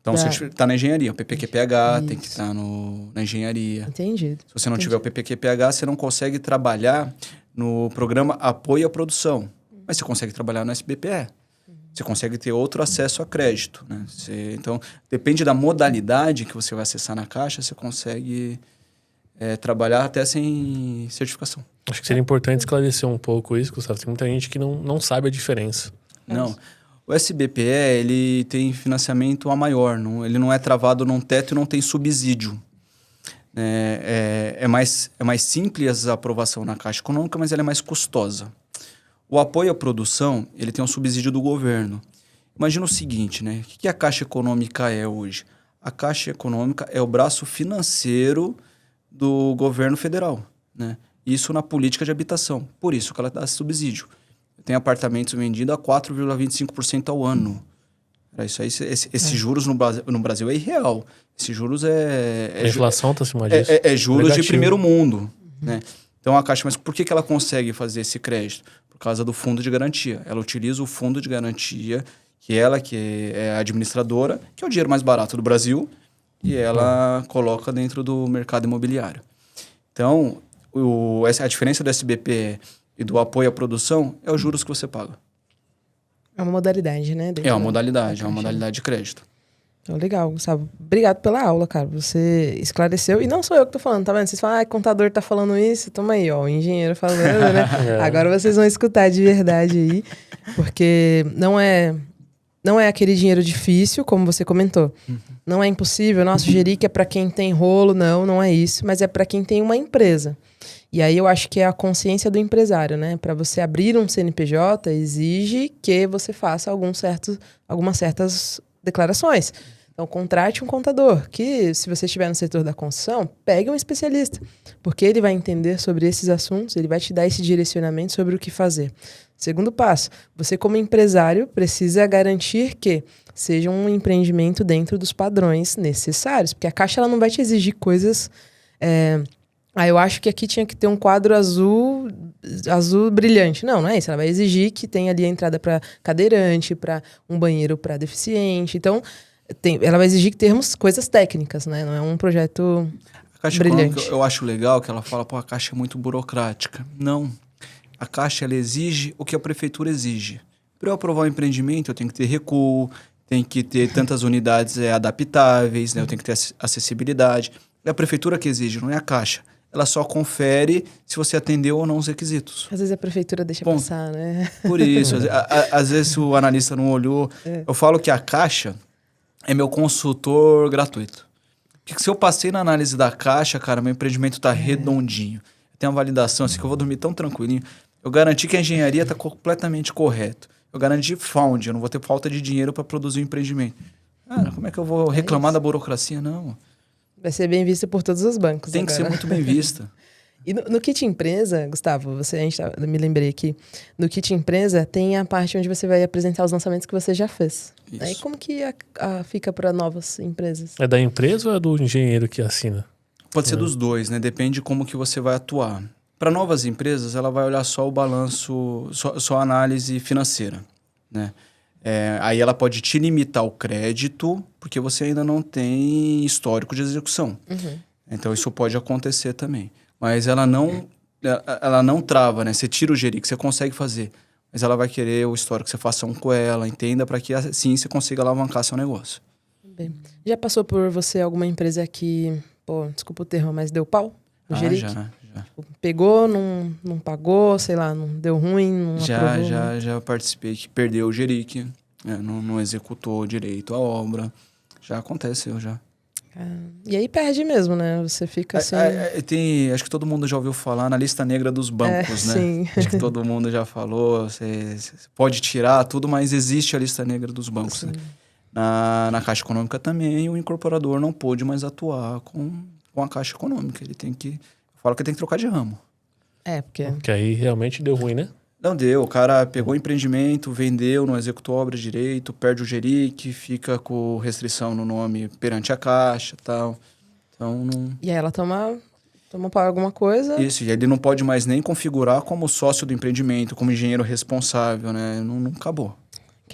Então, está na engenharia. O PPQPH tem que estar na engenharia. Entendi. Se você não tiver o PPQPH, você não consegue trabalhar no programa Apoio à Produção. Mas você consegue trabalhar no SBPE. Você consegue ter outro acesso a crédito. Né? Então, depende da modalidade que você vai acessar na Caixa, você consegue trabalhar até sem certificação. Acho que seria importante esclarecer um pouco isso, Gustavo. Tem muita gente que não sabe a diferença. Não. O SBPE, ele tem financiamento a maior. Ele não é travado num teto e não tem subsídio. É mais simples a aprovação na Caixa Econômica, mas ela é mais custosa. O apoio à produção, ele tem um subsídio do governo. Imagina o seguinte, né? O que a Caixa Econômica é hoje? A Caixa Econômica é o braço financeiro do governo federal, né? Isso na política de habitação. Por isso que ela dá subsídio. Tem apartamentos vendidos a 4,25% ao ano. Isso aí, esses juros no Brasil é irreal. Esses juros a inflação está acima disso. É juros negativo. De primeiro mundo. Né? Então a Caixa, mas por que ela consegue fazer esse crédito? Por causa do fundo de garantia. Ela utiliza o fundo de garantia, que é a administradora, que é o dinheiro mais barato do Brasil, e ela coloca dentro do mercado imobiliário. Então, a diferença do SBPE e do apoio à produção é os juros que você paga. É uma modalidade, né? É uma modalidade de crédito. Então, legal, Gustavo. Obrigado pela aula, cara. Você esclareceu. E não sou eu que tô falando, tá vendo? Vocês falam, contador tá falando isso. Toma aí, ó, o engenheiro falando, né? Agora vocês vão escutar de verdade aí. Porque não é aquele dinheiro difícil, como você comentou. Não é impossível. Nossa, gerir que é pra quem tem rolo. Não é isso. Mas é pra quem tem uma empresa. E aí eu acho que é a consciência do empresário, né? Para você abrir um CNPJ, exige que você faça algumas certas declarações. Então, contrate um contador, que se você estiver no setor da construção, pegue um especialista, porque ele vai entender sobre esses assuntos, ele vai te dar esse direcionamento sobre o que fazer. Segundo passo, você como empresário precisa garantir que seja um empreendimento dentro dos padrões necessários, porque a Caixa ela não vai te exigir coisas... eu acho que aqui tinha que ter um quadro azul brilhante. Não é isso. Ela vai exigir que tenha ali a entrada para cadeirante, para um banheiro para deficiente. Então, ela vai exigir que termos coisas técnicas, né? Não é um projeto a Caixa brilhante. Econômica, eu acho legal que ela fala, a Caixa é muito burocrática. Não. A Caixa, ela exige o que a prefeitura exige. Para eu aprovar um empreendimento, eu tenho que ter recuo, tem que ter tantas unidades adaptáveis, né? Eu tenho que ter acessibilidade. É a prefeitura que exige, não é a Caixa. Ela só confere se você atendeu ou não os requisitos. Às vezes a prefeitura deixa passar, né? Por isso. Às vezes o analista não olhou. Eu falo que a Caixa é meu consultor gratuito. Porque se eu passei na análise da Caixa, cara, meu empreendimento tá redondinho. Tem uma validação, assim, que eu vou dormir tão tranquilinho. Eu garanti que a engenharia tá completamente correto. Eu garanti found, eu não vou ter falta de dinheiro para produzir um empreendimento. Cara, como é que eu vou reclamar da burocracia? Não. Vai ser bem vista por todos os bancos. Tem que ser muito bem vista. E no Kit Empresa, Gustavo, me lembrei aqui, no Kit Empresa tem a parte onde você vai apresentar os lançamentos que você já fez. Isso. Aí como que fica para novas empresas? É da empresa ou é do engenheiro que assina? Pode ser dos dois, né? Depende de como que você vai atuar. Para novas empresas, ela vai olhar só o balanço, só a análise financeira, né? Aí ela pode te limitar o crédito, porque você ainda não tem histórico de execução. Então, isso pode acontecer também. Mas ela não trava, né? Você tira o GERIC, você consegue fazer. mas ela vai querer o histórico que você faça com ela, entenda, para que assim você consiga alavancar seu negócio. Bem, já passou por você alguma empresa que, pô, desculpa o termo, mas deu pau? O Geric? Já. Tipo, pegou, não pagou, sei lá, não deu ruim, não aprovou? Já participei que perdeu o Geric, não executou direito a obra. Já aconteceu, já. E aí perde mesmo, né? Você fica assim... Acho que todo mundo já ouviu falar na lista negra dos bancos, né? Sim. Acho que todo mundo já falou. Você pode tirar tudo, mas existe a lista negra dos bancos. Né? Na Caixa Econômica também, o incorporador não pôde mais atuar com a Caixa Econômica. Ele tem que... Eu falo que ele tem que trocar de ramo. Porque aí realmente deu ruim, né? Não deu. O cara pegou o empreendimento, vendeu, não executou a obra direito, perde o Geric, fica com restrição no nome perante a Caixa e tal. Então, não... E aí ela toma para alguma coisa... Isso, e ele não pode mais nem configurar como sócio do empreendimento, como engenheiro responsável, né? Não acabou.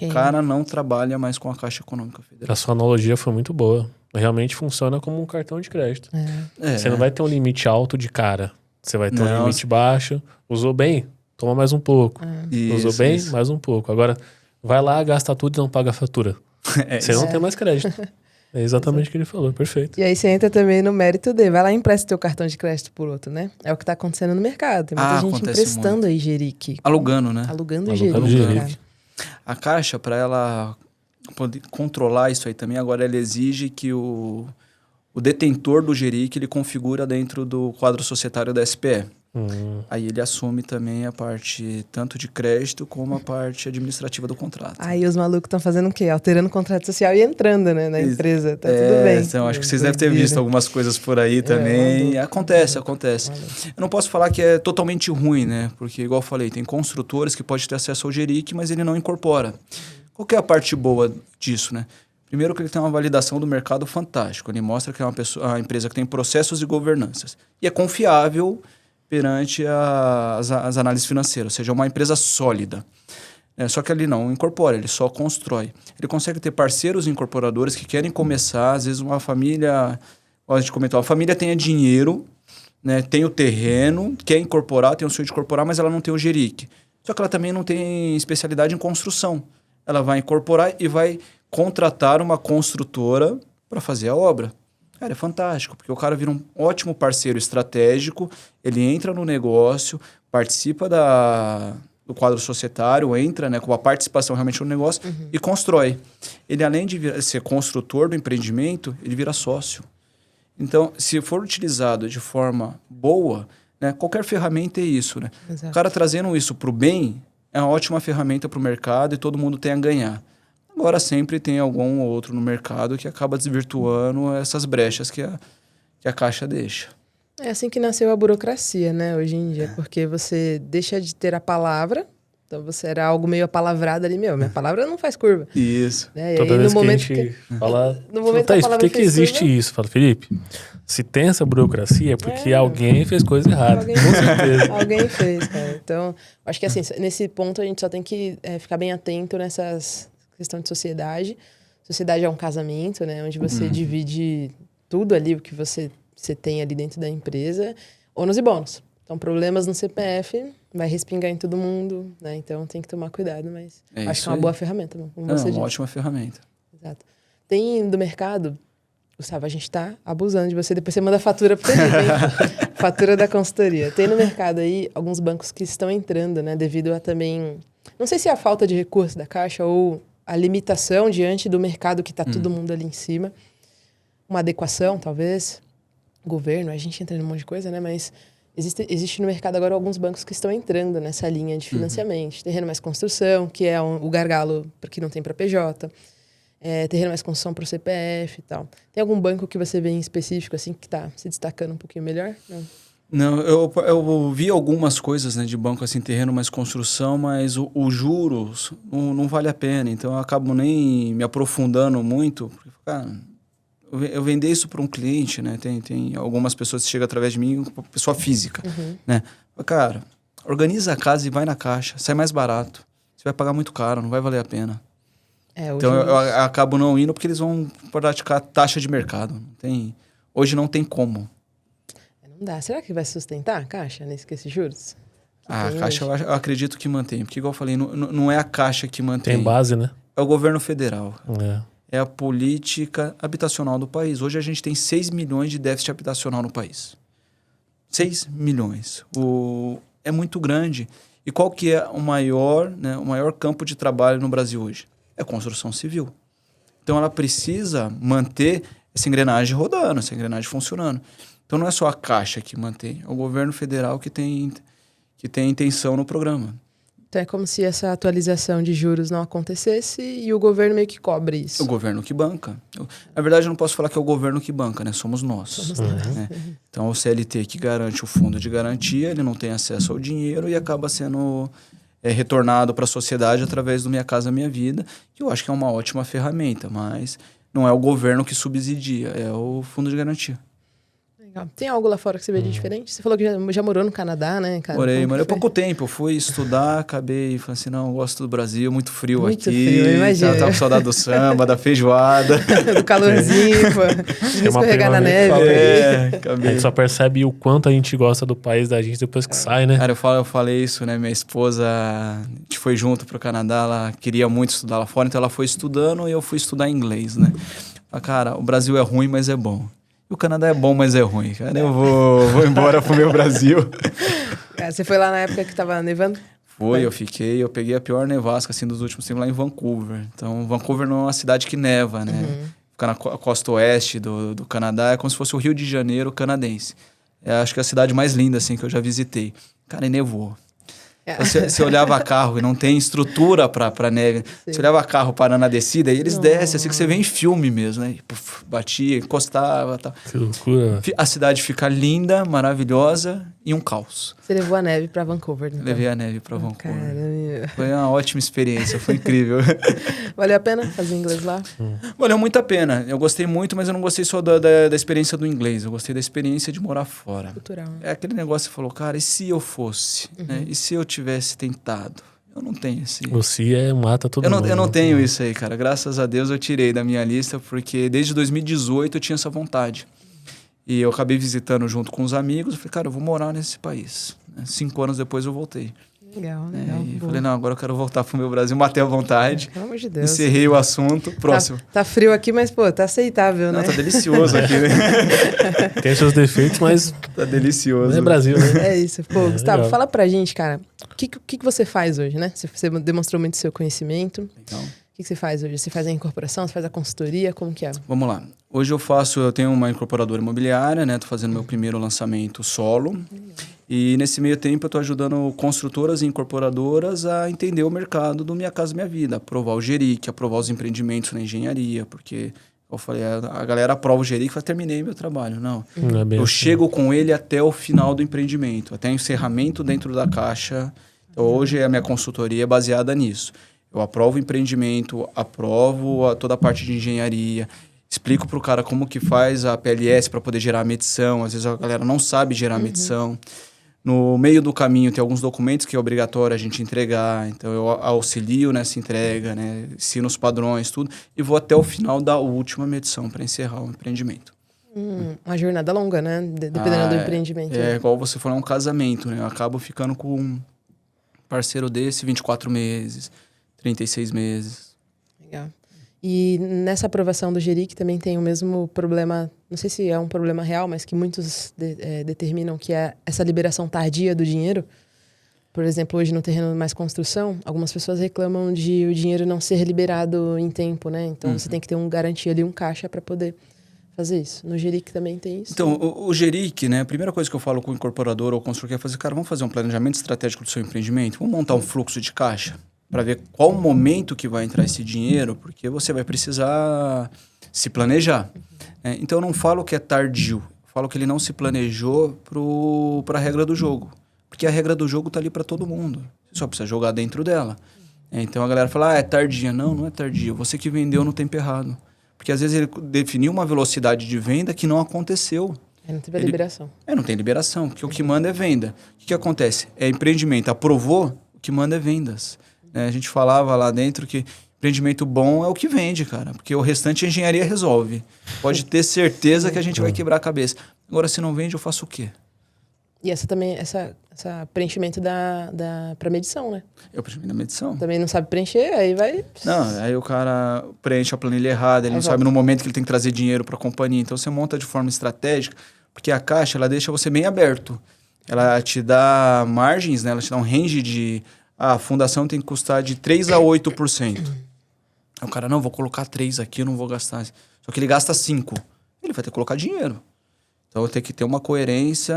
O cara não trabalha mais com a Caixa Econômica Federal. A sua analogia foi muito boa. Realmente funciona como um cartão de crédito. Você não vai ter um limite alto de cara. Você vai ter um limite baixo. Usou bem? Toma mais um pouco. Usou bem? Mais um pouco. Agora, vai lá, gasta tudo e não paga a fatura. Você não tem mais crédito. É exatamente o que ele falou. Perfeito. E aí você entra também no mérito de... Vai lá e empresta teu cartão de crédito por outro, né? É o que tá acontecendo no mercado. Tem muita gente emprestando muito. Aí Geric. Alugando, né? Alugando Geric. A Caixa, para ela poder controlar isso aí também, agora ela exige que o detentor do Geric ele configura dentro do quadro societário da SPE. Aí ele assume também a parte tanto de crédito como a parte administrativa do contrato. Aí os malucos estão fazendo o quê? Alterando o contrato social e entrando, né, na empresa. Tá tudo bem. Então, acho que vocês devem ter visto algumas coisas por aí também. Acontece. Eu não posso falar que é totalmente ruim, né? Porque, igual eu falei, tem construtores que podem ter acesso ao Geric, mas ele não incorpora. Qual que é a parte boa disso, né? Primeiro que ele tem uma validação do mercado fantástico. Ele mostra que é uma empresa que tem processos e governanças. E é confiável perante as análises financeiras, ou seja, uma empresa sólida. Só que ele não incorpora, ele só constrói. Ele consegue ter parceiros incorporadores que querem começar, às vezes uma família, a gente comentou, a família tem dinheiro, né, tem o terreno, quer incorporar, tem o sonho de incorporar, mas ela não tem o Geric. Só que ela também não tem especialidade em construção. Ela vai incorporar e vai contratar uma construtora para fazer a obra. Cara, é fantástico, porque o cara vira um ótimo parceiro estratégico, ele entra no negócio, participa do quadro societário, entra, né, com a participação realmente no negócio e constrói. Ele, além de ser construtor do empreendimento, ele vira sócio. Então, se for utilizado de forma boa, né, qualquer ferramenta é isso. Né? O cara trazendo isso para o bem é uma ótima ferramenta para o mercado e todo mundo tem a ganhar. Agora sempre tem algum outro no mercado que acaba desvirtuando essas brechas que a Caixa deixa. É assim que nasceu a burocracia, né, hoje em dia, porque você deixa de ter a palavra, então você era algo meio apalavrado ali, minha palavra não faz curva. Isso. Né? Toda aí, vez no momento que a gente fala... No momento tá, que a palavra por que existe curva, isso? Fala, Felipe, se tem essa burocracia é porque alguém fez coisa errada, com certeza. Alguém fez, cara. Então, acho que assim, nesse ponto a gente só tem que ficar bem atento nessas... questão de sociedade. Sociedade é um casamento, né? Onde você divide tudo ali, o que você tem ali dentro da empresa. Ônus e bônus. Então, problemas no CPF vai respingar em todo mundo, né? Então, tem que tomar cuidado, mas acho que é uma boa ferramenta, como você disse. Uma ótima ferramenta. Exato. Tem do mercado, Gustavo, a gente tá abusando de você. Depois você manda a fatura pro Felipe, hein? Fatura da consultoria. Tem no mercado aí alguns bancos que estão entrando, né? Devido a também... Não sei se é a falta de recurso da Caixa ou a limitação diante do mercado que está todo mundo ali em cima. Uma adequação, talvez. Governo, a gente entra num monte de coisa, né? Mas existe no mercado agora alguns bancos que estão entrando nessa linha de financiamento. Terreno mais construção, que é o gargalo que não tem para PJ. Terreno mais construção para o CPF e tal. Tem algum banco que você vê em específico, assim, que está se destacando um pouquinho melhor? Não, eu vi algumas coisas, né, de banco assim, terreno mais construção, mas o juros não vale a pena. Então eu acabo nem me aprofundando muito. Porque, cara, eu vender isso para um cliente, né? Tem algumas pessoas que chegam através de mim, pessoa física, né? Cara, organiza a casa e vai na Caixa, sai mais barato. Você vai pagar muito caro, não vai valer a pena. Então eu acabo não indo porque eles vão praticar taxa de mercado. Hoje não tem como. Não dá. Será que vai sustentar a Caixa com esses juros? A Caixa eu acredito que mantém. Porque, igual eu falei, não é a Caixa que mantém. Tem base, né? É o governo federal. É. É a política habitacional do país. Hoje a gente tem 6 milhões de déficit habitacional no país. 6 milhões. É muito grande. E qual que é o maior campo de trabalho no Brasil hoje? É a construção civil. Então ela precisa manter essa engrenagem rodando, essa engrenagem funcionando. Então não é só a Caixa que mantém, é o governo federal que tem intenção no programa. Então é como se essa atualização de juros não acontecesse e o governo meio que cobre isso. O governo que banca. Na verdade, eu não posso falar que é o governo que banca, né? Somos nós. Somos nós. Né? Então, o CLT que garante o fundo de garantia, ele não tem acesso ao dinheiro e acaba sendo retornado para a sociedade através do Minha Casa Minha Vida, que eu acho que é uma ótima ferramenta, mas não é o governo que subsidia, é o fundo de garantia. Legal. Tem algo lá fora que você vê de diferente? Você falou que já morou no Canadá, né, cara? Morei pouco tempo. Eu fui estudar, acabei falando assim, não, eu gosto do Brasil, muito frio muito aqui. Muito frio, imagina. Tava com saudade do samba, da feijoada. Do calorzinho, pô. De escorregar na neve. A gente só percebe o quanto a gente gosta do país da gente depois que sai, né? Cara, eu falei isso, né? Minha esposa, a gente foi junto pro Canadá, ela queria muito estudar lá fora, então ela foi estudando e eu fui estudar inglês, né? Cara, o Brasil é ruim, mas é bom. E o Canadá é bom, mas é ruim. Cara, eu vou embora pro meu Brasil. Você foi lá na época que tava nevando? Eu peguei a pior nevasca, assim, dos últimos tempos lá em Vancouver. Então, Vancouver não é uma cidade que neva, né? Fica na costa oeste do Canadá, é como se fosse o Rio de Janeiro canadense. Acho que é a cidade mais linda, assim, que eu já visitei. Cara, e nevou. Você olhava carro e não tem estrutura pra neve. Sim. Você olhava carro parando na descida e eles descem, assim que você vê em filme mesmo, né? E, puf, batia, encostava e tal. Que loucura. A cidade fica linda, maravilhosa e um caos. Você levou a neve pra Vancouver, então? Levei a neve pra Vancouver. Caramba. Foi uma ótima experiência, foi incrível. Valeu a pena fazer inglês lá? Valeu muito a pena. Eu gostei muito, mas eu não gostei só da experiência do inglês. Eu gostei da experiência de morar fora. Cultural. É aquele negócio que você falou, cara, e se eu fosse? Né? E se eu tivesse tentado? Eu não tenho esse... Você mata todo mundo. Eu não tenho isso aí, cara. Graças a Deus eu tirei da minha lista, porque desde 2018 eu tinha essa vontade. E eu acabei visitando junto com os amigos. Eu falei, cara, eu vou morar nesse país. 5 anos depois eu voltei. Legal. E falei, não, agora eu quero voltar pro meu Brasil, matei a vontade. Pelo amor de Deus. Encerrei o assunto. Próximo. Tá frio aqui, mas, pô, tá aceitável, né? Não, tá delicioso aqui, né? Tem seus defeitos, mas... Tá delicioso. Mas é Brasil, né? É isso. Pô, Gustavo, legal. fala pra gente, cara. O que você faz hoje, né? Você demonstrou muito seu conhecimento. Então, O que você faz hoje? Você faz a incorporação? Você faz a consultoria? Como que é? vamos lá. Hoje eu tenho uma incorporadora imobiliária, né? Tô fazendo meu primeiro lançamento solo. E nesse meio tempo eu tô ajudando construtoras e incorporadoras a entender o mercado do Minha Casa Minha Vida. Aprovar o GERIC, aprovar os empreendimentos na engenharia, porque... Eu falei, a galera aprova o GERIC e fala, terminei meu trabalho. Não, Não é bem eu assim. chego com ele até o final do empreendimento, até o encerramento dentro da caixa. Então, hoje a minha consultoria é baseada nisso. Eu aprovo o empreendimento, aprovo toda a parte de engenharia, explico para o cara como que faz a PLS para poder gerar a medição. Às vezes a galera não sabe gerar a medição. No meio do caminho tem alguns documentos que é obrigatório a gente entregar, então eu auxilio nessa entrega, né? Ensino os padrões, tudo, e vou até o final da última medição para encerrar o empreendimento. Uma jornada longa, né? Dependendo do empreendimento. É igual você falou, é um casamento, né? Eu acabo ficando com um parceiro desse 24 meses, 36 meses. Legal. E nessa aprovação do GERIC também tem o mesmo problema, não sei se é um problema real, mas que muitos determinam que é essa liberação tardia do dinheiro. Por exemplo, hoje no terreno mais construção, algumas pessoas reclamam de o dinheiro não ser liberado em tempo, né? Então você tem que ter garantia ali, um caixa para poder fazer isso. No GERIC também tem isso? Então, o GERIC, né? A primeira coisa que eu falo com o incorporador ou construtor é fazer, cara, vamos fazer um planejamento estratégico do seu empreendimento? Vamos montar um fluxo de caixa? Para ver qual o momento que vai entrar esse dinheiro, porque você vai precisar se planejar. Então, eu não falo que é tardio, eu falo que ele não se planejou para a regra do jogo. Porque a regra do jogo está ali para todo mundo. Você só precisa jogar dentro dela. Então, a galera fala, é tardia. Não, não é tardia. Você que vendeu no tempo errado. Porque, às vezes, ele definiu uma velocidade de venda que não aconteceu. Não teve a liberação. Não tem liberação, porque o que manda é venda. O que acontece? Empreendimento aprovou, o que manda é vendas. A gente falava lá dentro que empreendimento bom é o que vende, cara. Porque o restante a engenharia resolve. Pode ter certeza que a gente vai quebrar a cabeça. Agora, se não vende, eu faço o quê? E essa também, essa preenchimento pra medição, né? Eu preenchimento da medição. Também não sabe preencher, aí vai... Não, aí o cara preenche a planilha errada, ele não sabe no momento que ele tem que trazer dinheiro para a companhia. Então, você monta de forma estratégica, porque a Caixa, ela deixa você bem aberto. Ela te dá margens, né? Ela te dá um range de... a fundação tem que custar de 3% a 8%. Aí o cara, não, vou colocar 3 aqui, eu não vou gastar. Só que ele gasta 5. Ele vai ter que colocar dinheiro. Então, tem que ter uma coerência.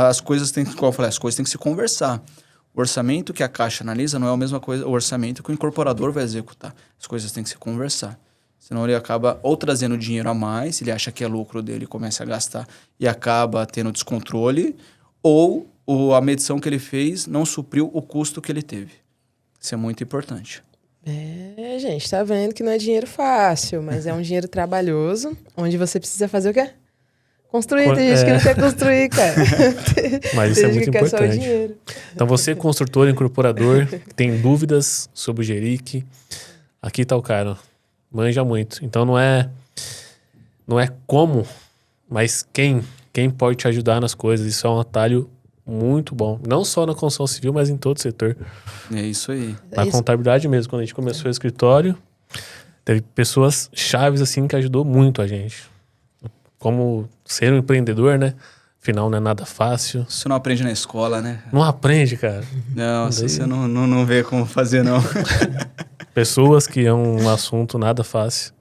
As coisas têm que, como eu falei, as coisas têm que se conversar. O orçamento que a Caixa analisa não é a mesma coisa, o orçamento que o incorporador vai executar. As coisas têm que se conversar. Senão ele acaba ou trazendo dinheiro a mais, ele acha que é lucro dele e começa a gastar e acaba tendo descontrole, ou a medição que ele fez não supriu o custo que ele teve. Isso é muito importante. Gente, tá vendo que não é dinheiro fácil, mas é um dinheiro trabalhoso, onde você precisa fazer o quê? Construir. Tem gente que não quer construir, cara. Mas isso é muito que quer só o importante. dinheiro. Então, você, construtor, incorporador, que tem dúvidas sobre o Geric, aqui tá o cara. Manja muito. Então, não é como, mas quem pode te ajudar nas coisas. Isso é um atalho muito bom. Não só na construção civil, mas em todo o setor. É isso aí. Na contabilidade mesmo. Quando a gente começou o escritório, teve pessoas chaves assim que ajudou muito a gente. Como ser um empreendedor, né? Afinal, não é nada fácil. Você não aprende na escola, né? Não aprende, cara. Não, você não vê como fazer, não. Pessoas que é um assunto nada fácil.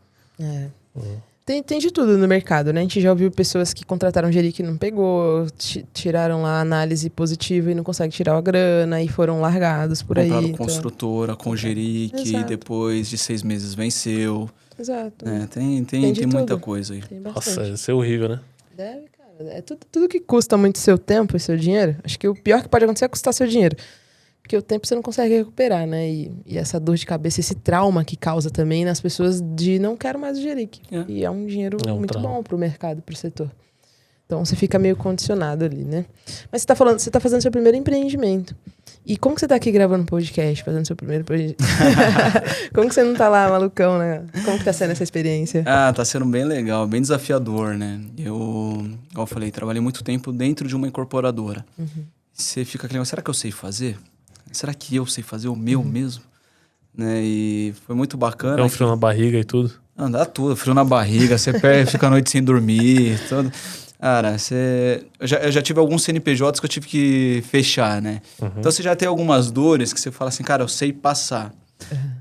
Tem de tudo no mercado, né? A gente já ouviu pessoas que contrataram Geric e não pegou, tiraram lá a análise positiva e não conseguem tirar a grana e foram largados por aí. Compraram construtora com Geric, Exato. depois de 6 meses venceu. Exato. Tem muita coisa aí. Tem Nossa, bastante. isso é horrível, né? Deve, cara. É tudo que custa muito seu tempo e seu dinheiro. Acho que o pior que pode acontecer é custar seu dinheiro. Porque o tempo você não consegue recuperar, né? E essa dor de cabeça, esse trauma que causa também nas pessoas de não quero mais o Geric. E é um dinheiro muito trauma. bom pro mercado, pro setor. Então você fica meio condicionado ali, né? Mas você tá fazendo seu primeiro empreendimento. E como que você tá aqui gravando um podcast, fazendo seu primeiro podcast? Como que você não tá lá, malucão, né? Como que tá sendo essa experiência? Tá sendo bem legal, bem desafiador, né? Como eu falei, trabalhei muito tempo dentro de uma incorporadora. Você fica aquele, será que eu sei fazer? Será que eu sei fazer o meu mesmo? Né? E foi muito bacana. É um frio na barriga e tudo. Dá tudo, frio na barriga, você fica a noite sem dormir, tudo. Cara, eu já tive alguns CNPJs que eu tive que fechar, né? Então você já tem algumas dores que você fala assim, cara, eu sei passar.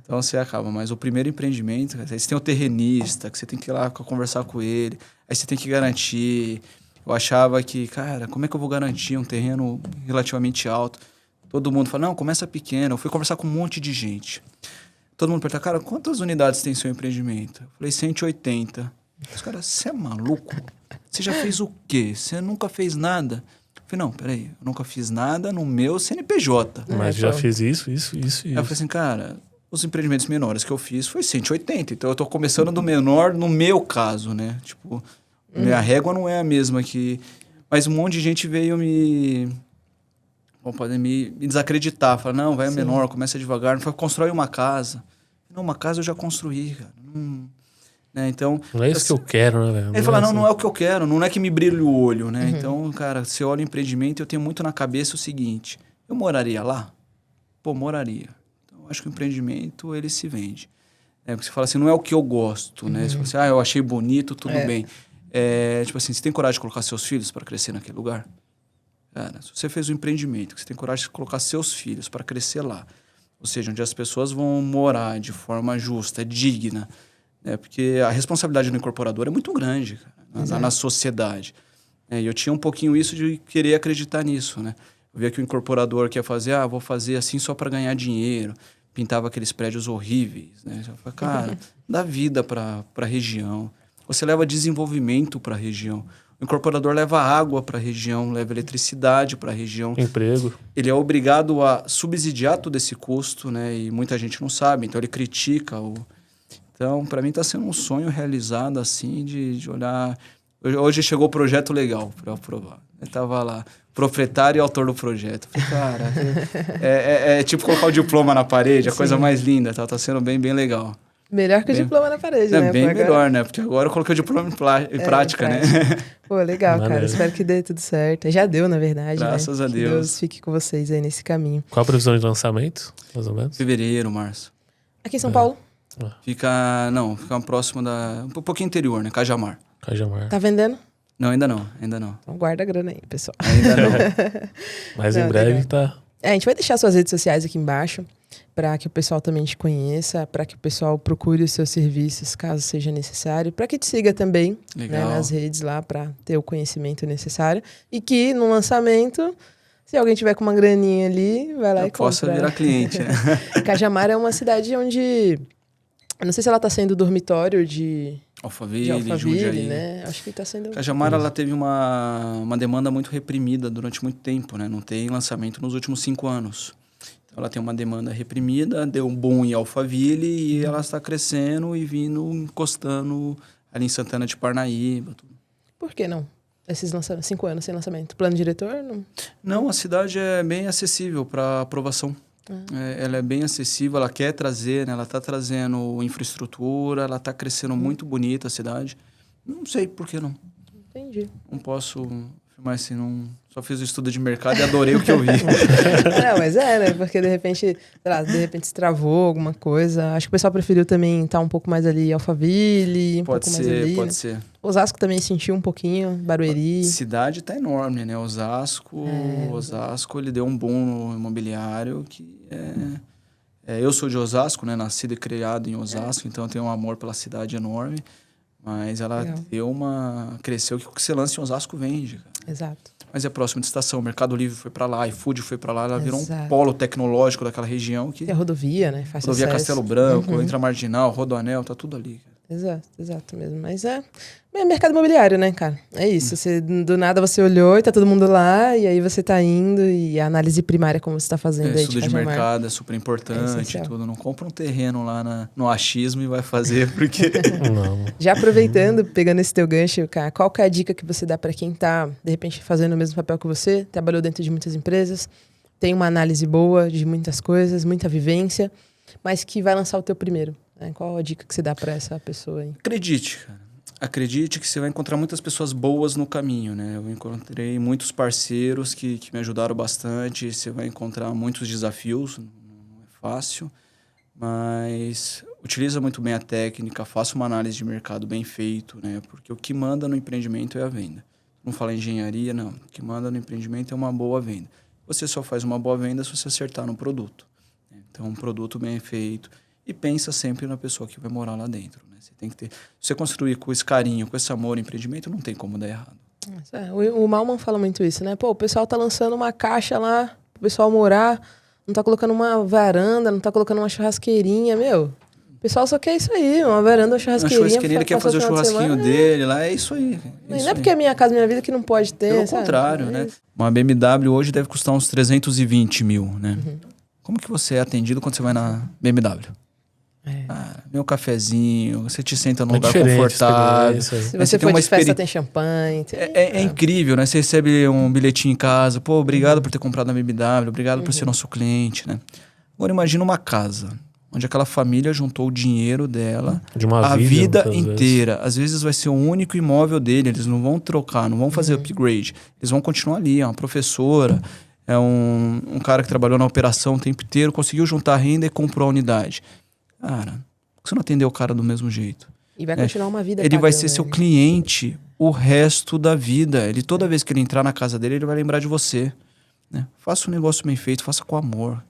Então você acaba, mas o primeiro empreendimento, aí você tem o terrenista, que você tem que ir lá conversar com ele, aí você tem que garantir. Eu achava que, cara, como é que eu vou garantir um terreno relativamente alto? Todo mundo fala, não, começa pequeno. Eu fui conversar com um monte de gente. Todo mundo pergunta, cara, quantas unidades tem seu empreendimento? Eu falei, 180. Os caras, você é maluco? Você já fez o quê? Você nunca fez nada? Eu falei, não, peraí, eu nunca fiz nada no meu CNPJ. Mas já fiz isso. Aí eu falei assim, cara, os empreendimentos menores que eu fiz foi 180. Então eu tô começando do menor no meu caso, né? Tipo, minha régua não é a mesma que... Mas um monte de gente veio podem me desacreditar. Falar, não, vai a menor, começa devagar. Não constrói uma casa. Não, uma casa eu já construí, cara. Né? Então, não é isso que eu quero, né, velho? Ele fala, não é o que eu quero, não é que me brilha o olho, né? Então, cara, você olha o empreendimento, eu tenho muito na cabeça o seguinte, eu moraria lá? Pô, moraria. Então, eu acho que o empreendimento, ele se vende. Porque você fala assim, não é o que eu gosto, né? Você fala assim, eu achei bonito, tudo bem. Tipo assim, você tem coragem de colocar seus filhos para crescer naquele lugar? Cara, se você fez um empreendimento, que você tem coragem de colocar seus filhos para crescer lá, ou seja, onde as pessoas vão morar de forma justa, digna, né? Porque a responsabilidade do incorporador é muito grande, cara, na sociedade. E eu tinha um pouquinho isso de querer acreditar nisso, né? Eu via que o incorporador quer fazer, vou fazer assim só para ganhar dinheiro, pintava aqueles prédios horríveis, né? Eu falei, cara, dá vida para a região, você leva desenvolvimento para a região. O incorporador leva água para a região, leva eletricidade para a região. Emprego. Ele é obrigado a subsidiar todo esse custo, né? E muita gente não sabe, então ele critica. Então, para mim, está sendo um sonho realizado, assim, de olhar... Hoje chegou o projeto legal para eu aprovar. Eu estava lá, proprietário e autor do projeto. Falei, cara, é tipo colocar o diploma na parede, a coisa mais linda. Tá sendo bem, bem legal. Melhor que o diploma na parede, né? Bem melhor, né? Porque agora eu coloquei o diploma em prática, né? Pô, legal, Maneiro. cara. Espero que dê tudo certo. Já deu, na verdade. Graças a Que Deus. Deus fique com vocês aí nesse caminho. Qual a previsão de lançamento, mais ou menos? Fevereiro, março. Aqui em São Paulo, Fica próximo um pouquinho interior, né? Cajamar. Cajamar. tá vendendo? Não, ainda não. Então guarda a grana aí, pessoal. Ainda não. Mas Não, em breve legal. tá... A gente vai deixar suas redes sociais aqui embaixo para que o pessoal também te conheça, para que o pessoal procure os seus serviços, caso seja necessário, para que te siga também, né, Legal. nas redes lá, para ter o conhecimento necessário. E que no lançamento, se alguém tiver com uma graninha ali, vai lá Eu e posso compra. virar cliente, né? Cajamar é uma cidade onde... Eu não sei se ela está sendo dormitório de Alphaville, Alphaville, Jundiaí. né? Acho que está sendo... Cajamar, ela teve uma demanda muito reprimida durante muito tempo, né? Não tem lançamento nos últimos 5 anos. Então, ela tem uma demanda reprimida, deu um boom em Alphaville e ela está crescendo e vindo, encostando ali em Santana de Parnaíba. Tudo. Por que não? Esses 5 anos sem lançamento. Plano diretor? Não. Não, a cidade é bem acessível para aprovação. Ela é bem acessível, ela quer trazer, né? Ela está trazendo infraestrutura, ela está crescendo muito bonita a cidade. Não sei por que não. Entendi. Não posso afirmar assim, não. Só fiz o estudo de mercado e adorei o que eu vi. Não, mas né? Porque de repente, sei lá, se travou alguma coisa. Acho que o pessoal preferiu também estar um pouco mais ali Alphaville, Pode pouco mais ali. pode né? ser. Osasco também sentiu um pouquinho, Barueri. A cidade está enorme, né? Osasco, ele deu um boom no imobiliário que eu sou de Osasco, né? Nascido e criado em Osasco, então eu tenho um amor pela cidade enorme. Mas ela cresceu que o que você lança em Osasco vende, cara. Exato. Mas é próximo de estação. O Mercado Livre foi para lá, iFood foi para lá. Ela virou um Exato. polo tecnológico daquela região. Que Tem a rodovia, né? Fácil rodovia acesso. Castelo Branco, Entra Marginal, Rodoanel, tá tudo ali. Cara. Exato mesmo. Mas é mercado imobiliário, né, cara? É isso. Você, do nada você olhou e tá todo mundo lá, e aí você tá indo, e a análise primária, como você tá fazendo aí Estudo de Cajamar. mercado é super importante, essencial. tudo. Não compra um terreno lá no achismo e vai fazer, porque... Não. Já aproveitando, pegando esse teu gancho, cara, qual que é a dica que você dá para quem tá, de repente, fazendo o mesmo papel que você, trabalhou dentro de muitas empresas, tem uma análise boa de muitas coisas, muita vivência, mas que vai lançar o teu primeiro, né? Qual a dica que você dá para essa pessoa aí? Acredite, cara. Acredite que você vai encontrar muitas pessoas boas no caminho, né? Eu encontrei muitos parceiros que me ajudaram bastante. Você vai encontrar muitos desafios, não é fácil, mas utiliza muito bem a técnica, faça uma análise de mercado bem feito, né? Porque o que manda no empreendimento é a venda. Não fala em engenharia, não. O que manda no empreendimento é uma boa venda. Você só faz uma boa venda se você acertar no produto. Então, um produto bem feito. E pensa sempre na pessoa que vai morar lá dentro, né? Você tem que ter... Se você construir com esse carinho, com esse amor, empreendimento, não tem como dar errado. O Malman fala muito isso, né? Pô, o pessoal tá lançando uma caixa lá pro pessoal morar, não tá colocando uma varanda, não tá colocando uma churrasqueirinha, meu. O pessoal só quer isso aí, uma varanda, uma churrasqueirinha. Uma churrasqueirinha, ele quer fazer o churrasquinho dele lá, é isso aí. Não é porque é minha casa, minha vida que não pode ter, Pelo sabe? contrário, né? Uma BMW hoje deve custar uns 320 mil, né? Como que você é atendido quando você vai na BMW? Meu cafezinho, você te senta num lugar confortável. Se você for de festa, tem champanhe. É incrível, né? Você recebe um bilhetinho em casa. Pô, obrigado por ter comprado a BMW, obrigado por ser nosso cliente, né? Agora imagina uma casa, onde aquela família juntou o dinheiro dela De uma a vida muitas inteira. Às vezes vai ser o único imóvel dele, eles não vão trocar, não vão fazer upgrade. Eles vão continuar ali, é uma professora, é um cara que trabalhou na operação o tempo inteiro, conseguiu juntar renda e comprou a unidade. Cara, por que você não atendeu o cara do mesmo jeito? E vai continuar uma vida Ele vai ser pagando, seu né? cliente o resto da vida. Ele, toda vez que ele entrar na casa dele, ele vai lembrar de você. Né? Faça um negócio bem feito, faça com amor.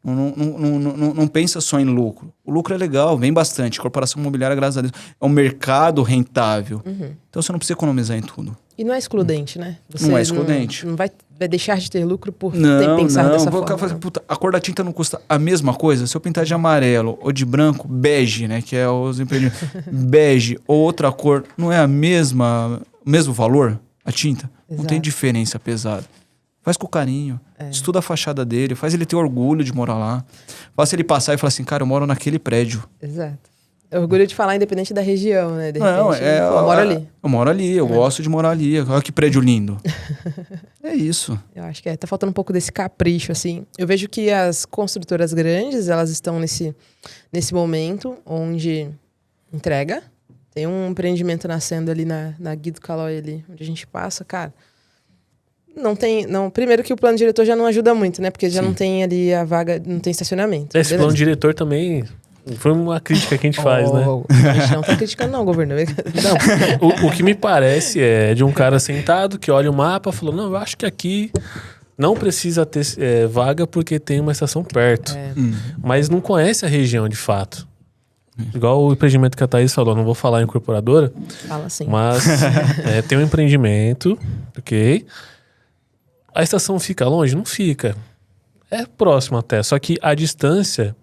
Não pensa só em lucro. O lucro é legal, vem bastante. Corporação imobiliária, graças a Deus, é um mercado rentável. Então você não precisa economizar em tudo. E não é excludente, né? Você Não é excludente. Não vai deixar de ter lucro por Não, pensar dessa Vou forma. falar, puta, a cor da tinta não custa a mesma coisa? Se eu pintar de amarelo ou de branco, bege, né? Que é os empreendimentos. Bege ou outra cor, não é o mesmo valor? A tinta? Não Exato. tem diferença pesada. Faz com carinho. Estuda a fachada dele. Faz ele ter orgulho de morar lá. Faça ele passar e falar assim, cara, eu moro naquele prédio. Exato. Orgulho de falar, independente da região, né? De Não, repente, eu moro ali. Eu moro ali, eu gosto de morar ali. Olha que prédio lindo. É isso. Eu acho que tá faltando um pouco desse capricho, assim. Eu vejo que as construtoras grandes, elas estão nesse momento onde entrega. Tem um empreendimento nascendo ali na Guido Calói ali, onde a gente passa, cara. Primeiro que o plano diretor já não ajuda muito, né? Porque já não tem ali a vaga, não tem estacionamento. Esse plano diretor também foi uma crítica que a gente faz, né? A gente não tá criticando não, governo. Não, o que me parece é de um cara sentado que olha o mapa e falou, não, eu acho que aqui não precisa ter vaga porque tem uma estação perto. Mas não conhece a região de fato. Igual o empreendimento que a Thaís falou, não vou falar em incorporadora. Fala assim. Mas tem um empreendimento, ok? A estação fica longe? Não fica. É próximo até. Só que a distância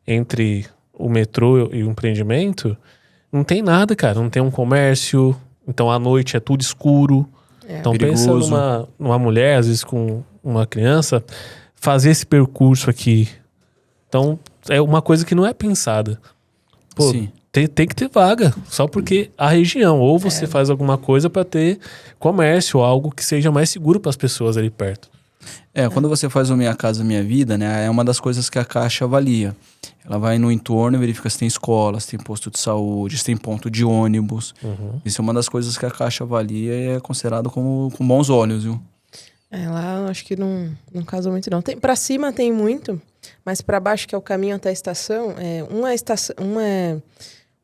entre o metrô e o empreendimento não tem nada, cara. Não tem um comércio. Então à noite é tudo escuro. Então perigoso. Pensa numa mulher, às vezes com uma criança, fazer esse percurso aqui. Então é uma coisa que não é pensada. Pô, Sim. Tem que ter vaga, só porque a região. Ou você faz alguma coisa para ter comércio, ou algo que seja mais seguro para as pessoas ali perto. Quando você faz o Minha Casa Minha Vida, né, é uma das coisas que a Caixa avalia. Ela vai no entorno e verifica se tem escola, se tem posto de saúde, se tem ponto de ônibus. Isso é uma das coisas que a Caixa avalia e é considerado com bons olhos, viu? Lá acho que não casou muito não. Pra cima tem muito, mas pra baixo, que é o caminho até a estação, uma é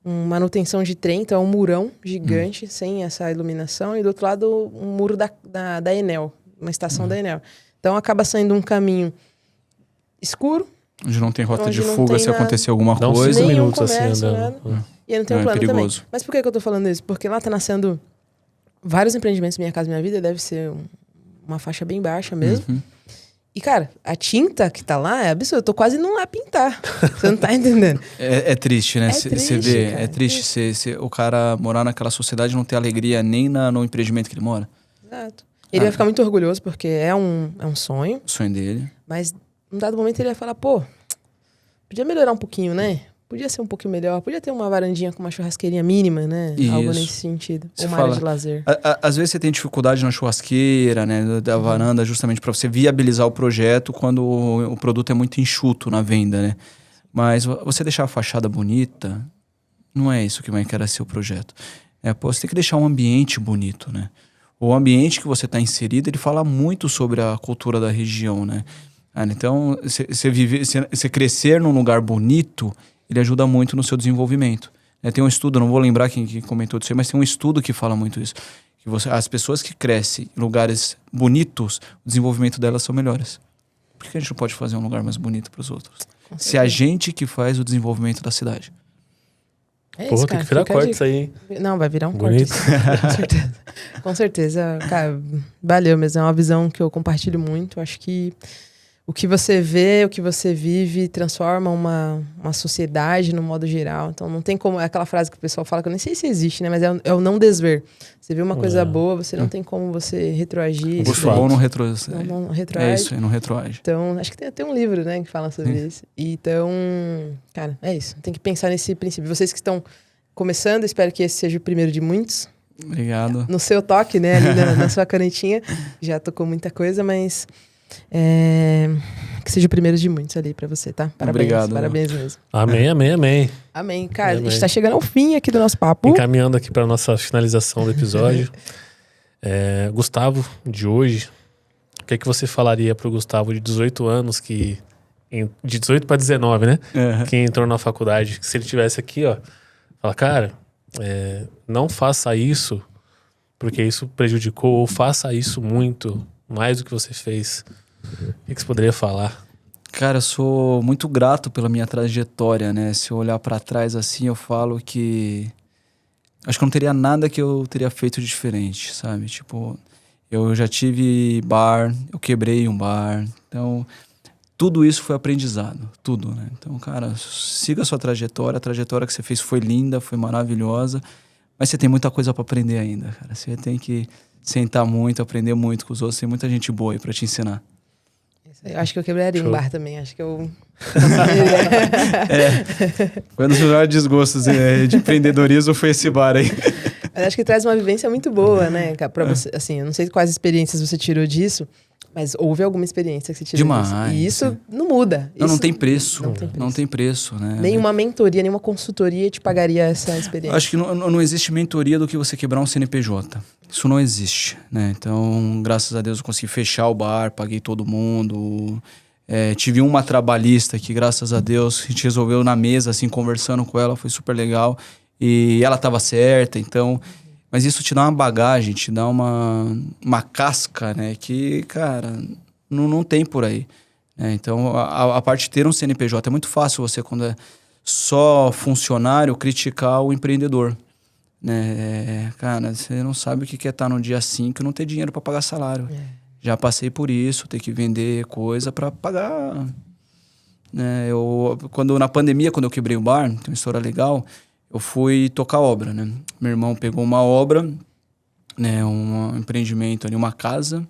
manutenção de trem, então é um murão gigante, sem essa iluminação, e do outro lado um muro da Enel, uma estação da Enel. Então acaba saindo um caminho escuro. Onde não tem rota de fuga se acontecer alguma Dá uns coisa. 5 Nenhum minutos assim comércio, andando. nada. E aí não tem um plano perigoso. também. Mas por que eu tô falando isso? Porque lá tá nascendo vários empreendimentos Minha Casa Minha Vida, deve ser uma faixa bem baixa mesmo. E, cara, a tinta que tá lá é absurda. Eu tô quase não lá pintar. Você não tá entendendo? É triste, né? Você vê, cara, é triste o cara morar naquela sociedade e não ter alegria nem no empreendimento que ele mora. Exato. Ele vai ficar muito orgulhoso porque é um sonho. O sonho dele. Mas, num dado momento, ele vai falar, pô, podia melhorar um pouquinho, né? Podia ser um pouquinho melhor. Podia ter uma varandinha com uma churrasqueirinha mínima, né? Isso. Algo nesse sentido. Você uma fala, área de lazer. Às vezes você tem dificuldade na churrasqueira, né? Da varanda, justamente para você viabilizar o projeto quando o produto é muito enxuto na venda, né? Mas você deixar a fachada bonita, não é isso que vai querer ser o projeto. Você tem que deixar um ambiente bonito, né? O ambiente que você está inserido, ele fala muito sobre a cultura da região, né? Então, você crescer num lugar bonito, ele ajuda muito no seu desenvolvimento. Tem um estudo, não vou lembrar quem comentou disso aí, mas tem um estudo que fala muito isso. Que as pessoas que crescem em lugares bonitos, o desenvolvimento delas são melhores. Por que a gente não pode fazer um lugar mais bonito para os outros? Se a gente que faz o desenvolvimento da cidade. Isso, tem que virar corte isso aí. Não, vai virar um Bonito. corte. Com certeza. Com certeza. Cara, valeu mesmo. É uma visão que eu compartilho muito. Acho que o que você vê, o que você vive, transforma uma sociedade no modo geral. Então não tem como... É aquela frase que o pessoal fala, que eu nem sei se existe, né? Mas é o não desver. Você vê uma coisa boa, você não tem como você retroagir. O gosto bom não retroage. Não retroage. É isso, não retroage. Então, acho que tem até um livro, né, que fala sobre isso. Então, cara, é isso. Tem que pensar nesse princípio. Vocês que estão começando, espero que esse seja o primeiro de muitos. Obrigado. No seu toque, né, ali na sua canetinha. Já tocou muita coisa, mas... que seja o primeiro de muitos ali pra você, tá? Parabéns. Obrigado. Parabéns mesmo. Amém, amém, amém. Amém. Cara, Amém. a gente tá chegando ao fim aqui do nosso papo. Encaminhando aqui para nossa finalização do episódio. Gustavo, de hoje, o que é que você falaria pro Gustavo de 18 anos, de 18 para 19, né? Que entrou na faculdade. Se ele tivesse aqui, ó, fala, cara, não faça isso porque isso prejudicou, ou faça isso muito, mais do que você fez. O que você poderia falar? Cara, eu sou muito grato pela minha trajetória, né? Se eu olhar pra trás assim, eu falo que... Acho que não teria nada que eu teria feito de diferente, sabe? Tipo, eu já tive bar, eu quebrei um bar. Então, tudo isso foi aprendizado, tudo, né? Então, cara, siga a sua trajetória. A trajetória que você fez foi linda, foi maravilhosa. Mas você tem muita coisa pra aprender ainda, cara. Você tem que sentar muito, aprender muito com os outros. Tem muita gente boa aí pra te ensinar. Eu acho que eu quebraria um bar também. Acho que eu... Foi um dos melhores desgostos de empreendedorismo, foi esse bar aí. Mas acho que traz uma vivência muito boa, né? Pra você, assim, eu não sei quais experiências você tirou disso, mas houve alguma experiência que você tirou disso. E isso não muda. Não, isso não tem preço. Não tem preço. Né? Nenhuma mentoria, nenhuma consultoria te pagaria essa experiência. Acho que não existe mentoria do que você quebrar um CNPJ. Isso não existe, né? Então, graças a Deus, eu consegui fechar o bar, paguei todo mundo. Tive uma trabalhista que, graças a Deus, a gente resolveu na mesa, assim, conversando com ela, foi super legal. E ela estava certa, então... Mas isso te dá uma bagagem, te dá uma casca, né? Que, cara, não tem por aí. Né? Então, a parte de ter um CNPJ, é muito fácil você, quando é só funcionário, criticar o empreendedor. Né? Cara, você não sabe o que é estar no dia 5 e não ter dinheiro para pagar salário. Já passei por isso, ter que vender coisa para pagar. Né? Na pandemia, quando eu quebrei o bar, tem uma história legal, eu fui tocar obra, né? Meu irmão pegou uma obra, né? Um empreendimento ali, uma casa,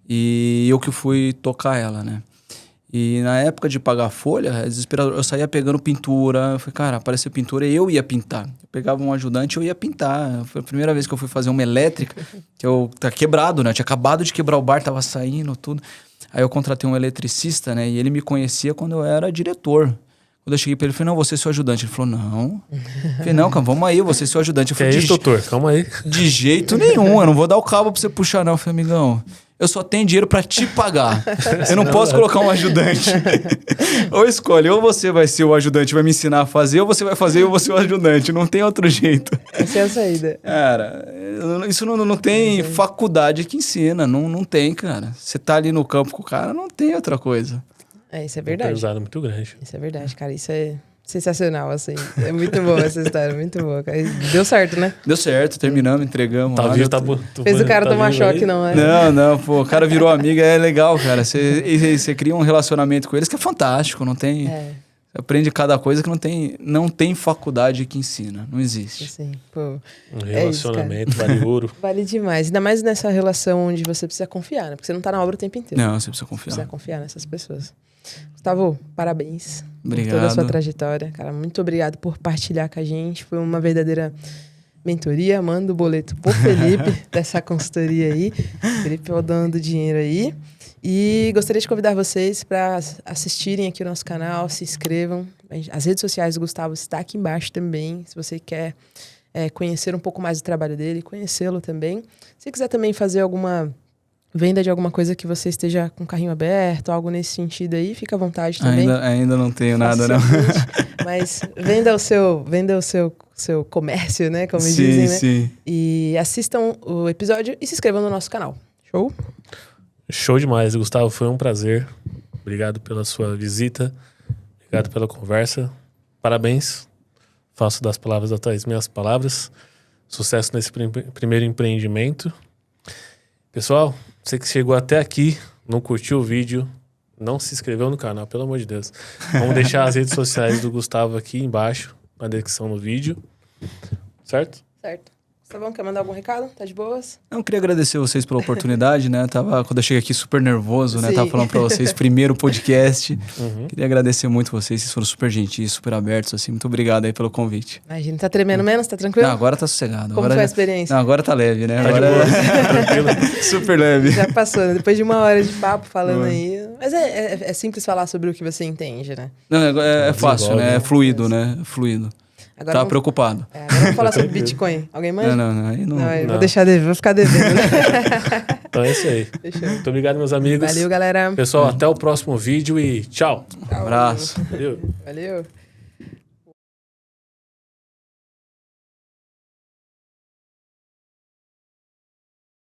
e eu que fui tocar ela, né? E na época de pagar a folha, é desesperador. Eu saía pegando pintura. Eu falei, cara, apareceu pintura e eu ia pintar. Eu pegava um ajudante e eu ia pintar. Foi a primeira vez que eu fui fazer uma elétrica, que tá quebrado, né? Eu tinha acabado de quebrar o bar, tava saindo, tudo. Aí eu contratei um eletricista, né? E ele me conhecia quando eu era diretor. Quando eu cheguei pra ele, eu falei, não, você é seu ajudante. Ele falou, não. Eu falei, não, calma, vamos aí, você é seu ajudante. Eu falei, é isso, doutor? Calma aí. De jeito nenhum, eu não vou dar o cabo pra você puxar, não. Eu falei, amigão, eu só tenho dinheiro pra te pagar. Eu não posso colocar um ajudante. Ou escolhe, ou você vai ser o ajudante, vai me ensinar a fazer, ou você vai fazer e eu vou ser o ajudante. Não tem outro jeito. Essa é a saída. Cara, isso não tem faculdade que ensina. Não tem, cara. Você tá ali no campo com o cara, não tem outra coisa. Isso é verdade. Pesado muito grande. Isso é verdade, cara. Isso é sensacional, assim. É muito boa essa história, muito boa. Cara. Deu certo, né? Deu certo, terminamos, entregamos. Tá vivo, tá fez o cara tomar choque, aí? não é? Não, pô, o cara virou amigo, é legal, cara. Você cria um relacionamento com eles que é fantástico, não tem... Você aprende cada coisa que não tem faculdade que ensina, não existe. Sim, pô. Um relacionamento, vale ouro. Vale demais. Ainda mais nessa relação onde você precisa confiar, né? Porque você não tá na obra o tempo inteiro. Não, você precisa confiar. Precisa confiar nessas pessoas. Gustavo, parabéns. Obrigado. Por toda a sua trajetória. Cara, muito obrigado por partilhar com a gente. Foi uma verdadeira mentoria. Manda o boleto pro Felipe dessa consultoria aí. Felipe é o dono do dinheiro aí. E gostaria de convidar vocês para assistirem aqui o nosso canal, se inscrevam. As redes sociais do Gustavo estão aqui embaixo também. Se você quer conhecer um pouco mais do trabalho dele, conhecê-lo também. Se quiser também fazer alguma venda de alguma coisa que você esteja com o carrinho aberto, algo nesse sentido aí, fica à vontade também. Ainda não tenho nada, não. Mas venda o seu comércio, né? Como dizem, né? Sim. E assistam o episódio e se inscrevam no nosso canal. Show? Show demais, Gustavo. Foi um prazer. Obrigado pela sua visita. Obrigado pela conversa. Parabéns. Faço das palavras das minhas palavras. Sucesso nesse primeiro empreendimento. Pessoal, você que chegou até aqui, não curtiu o vídeo, não se inscreveu no canal, pelo amor de Deus. Vamos deixar as redes sociais do Gustavo aqui embaixo, na descrição do vídeo. Certo? Certo. Gustavão, quer mandar algum recado? Tá de boas? Eu queria agradecer vocês pela oportunidade, né? Quando eu cheguei aqui super nervoso, né? Sim. Tava falando pra vocês, primeiro podcast. Queria agradecer muito vocês foram super gentis, super abertos, assim. Muito obrigado aí pelo convite. Imagina, tá tremendo menos? Tá tranquilo? Não, agora tá sossegado. Como foi a experiência? Não, agora tá leve, né? Tá Agora de boa. Tranquilo. super leve. Já passou, né? Depois de 1 hora de papo falando aí. Mas é simples falar sobre o que você entende, né? Não, é fácil, né? É fluido, né? Fluido. Agora Tava preocupado. Agora vamos falar sobre Bitcoin. Alguém manja? Não. Aí não. Vou deixar vou ficar devendo, né? Então é isso aí. Fechou. Muito obrigado, meus amigos. Valeu, galera. Pessoal, até o próximo vídeo e tchau. Um abraço. Valeu. Valeu.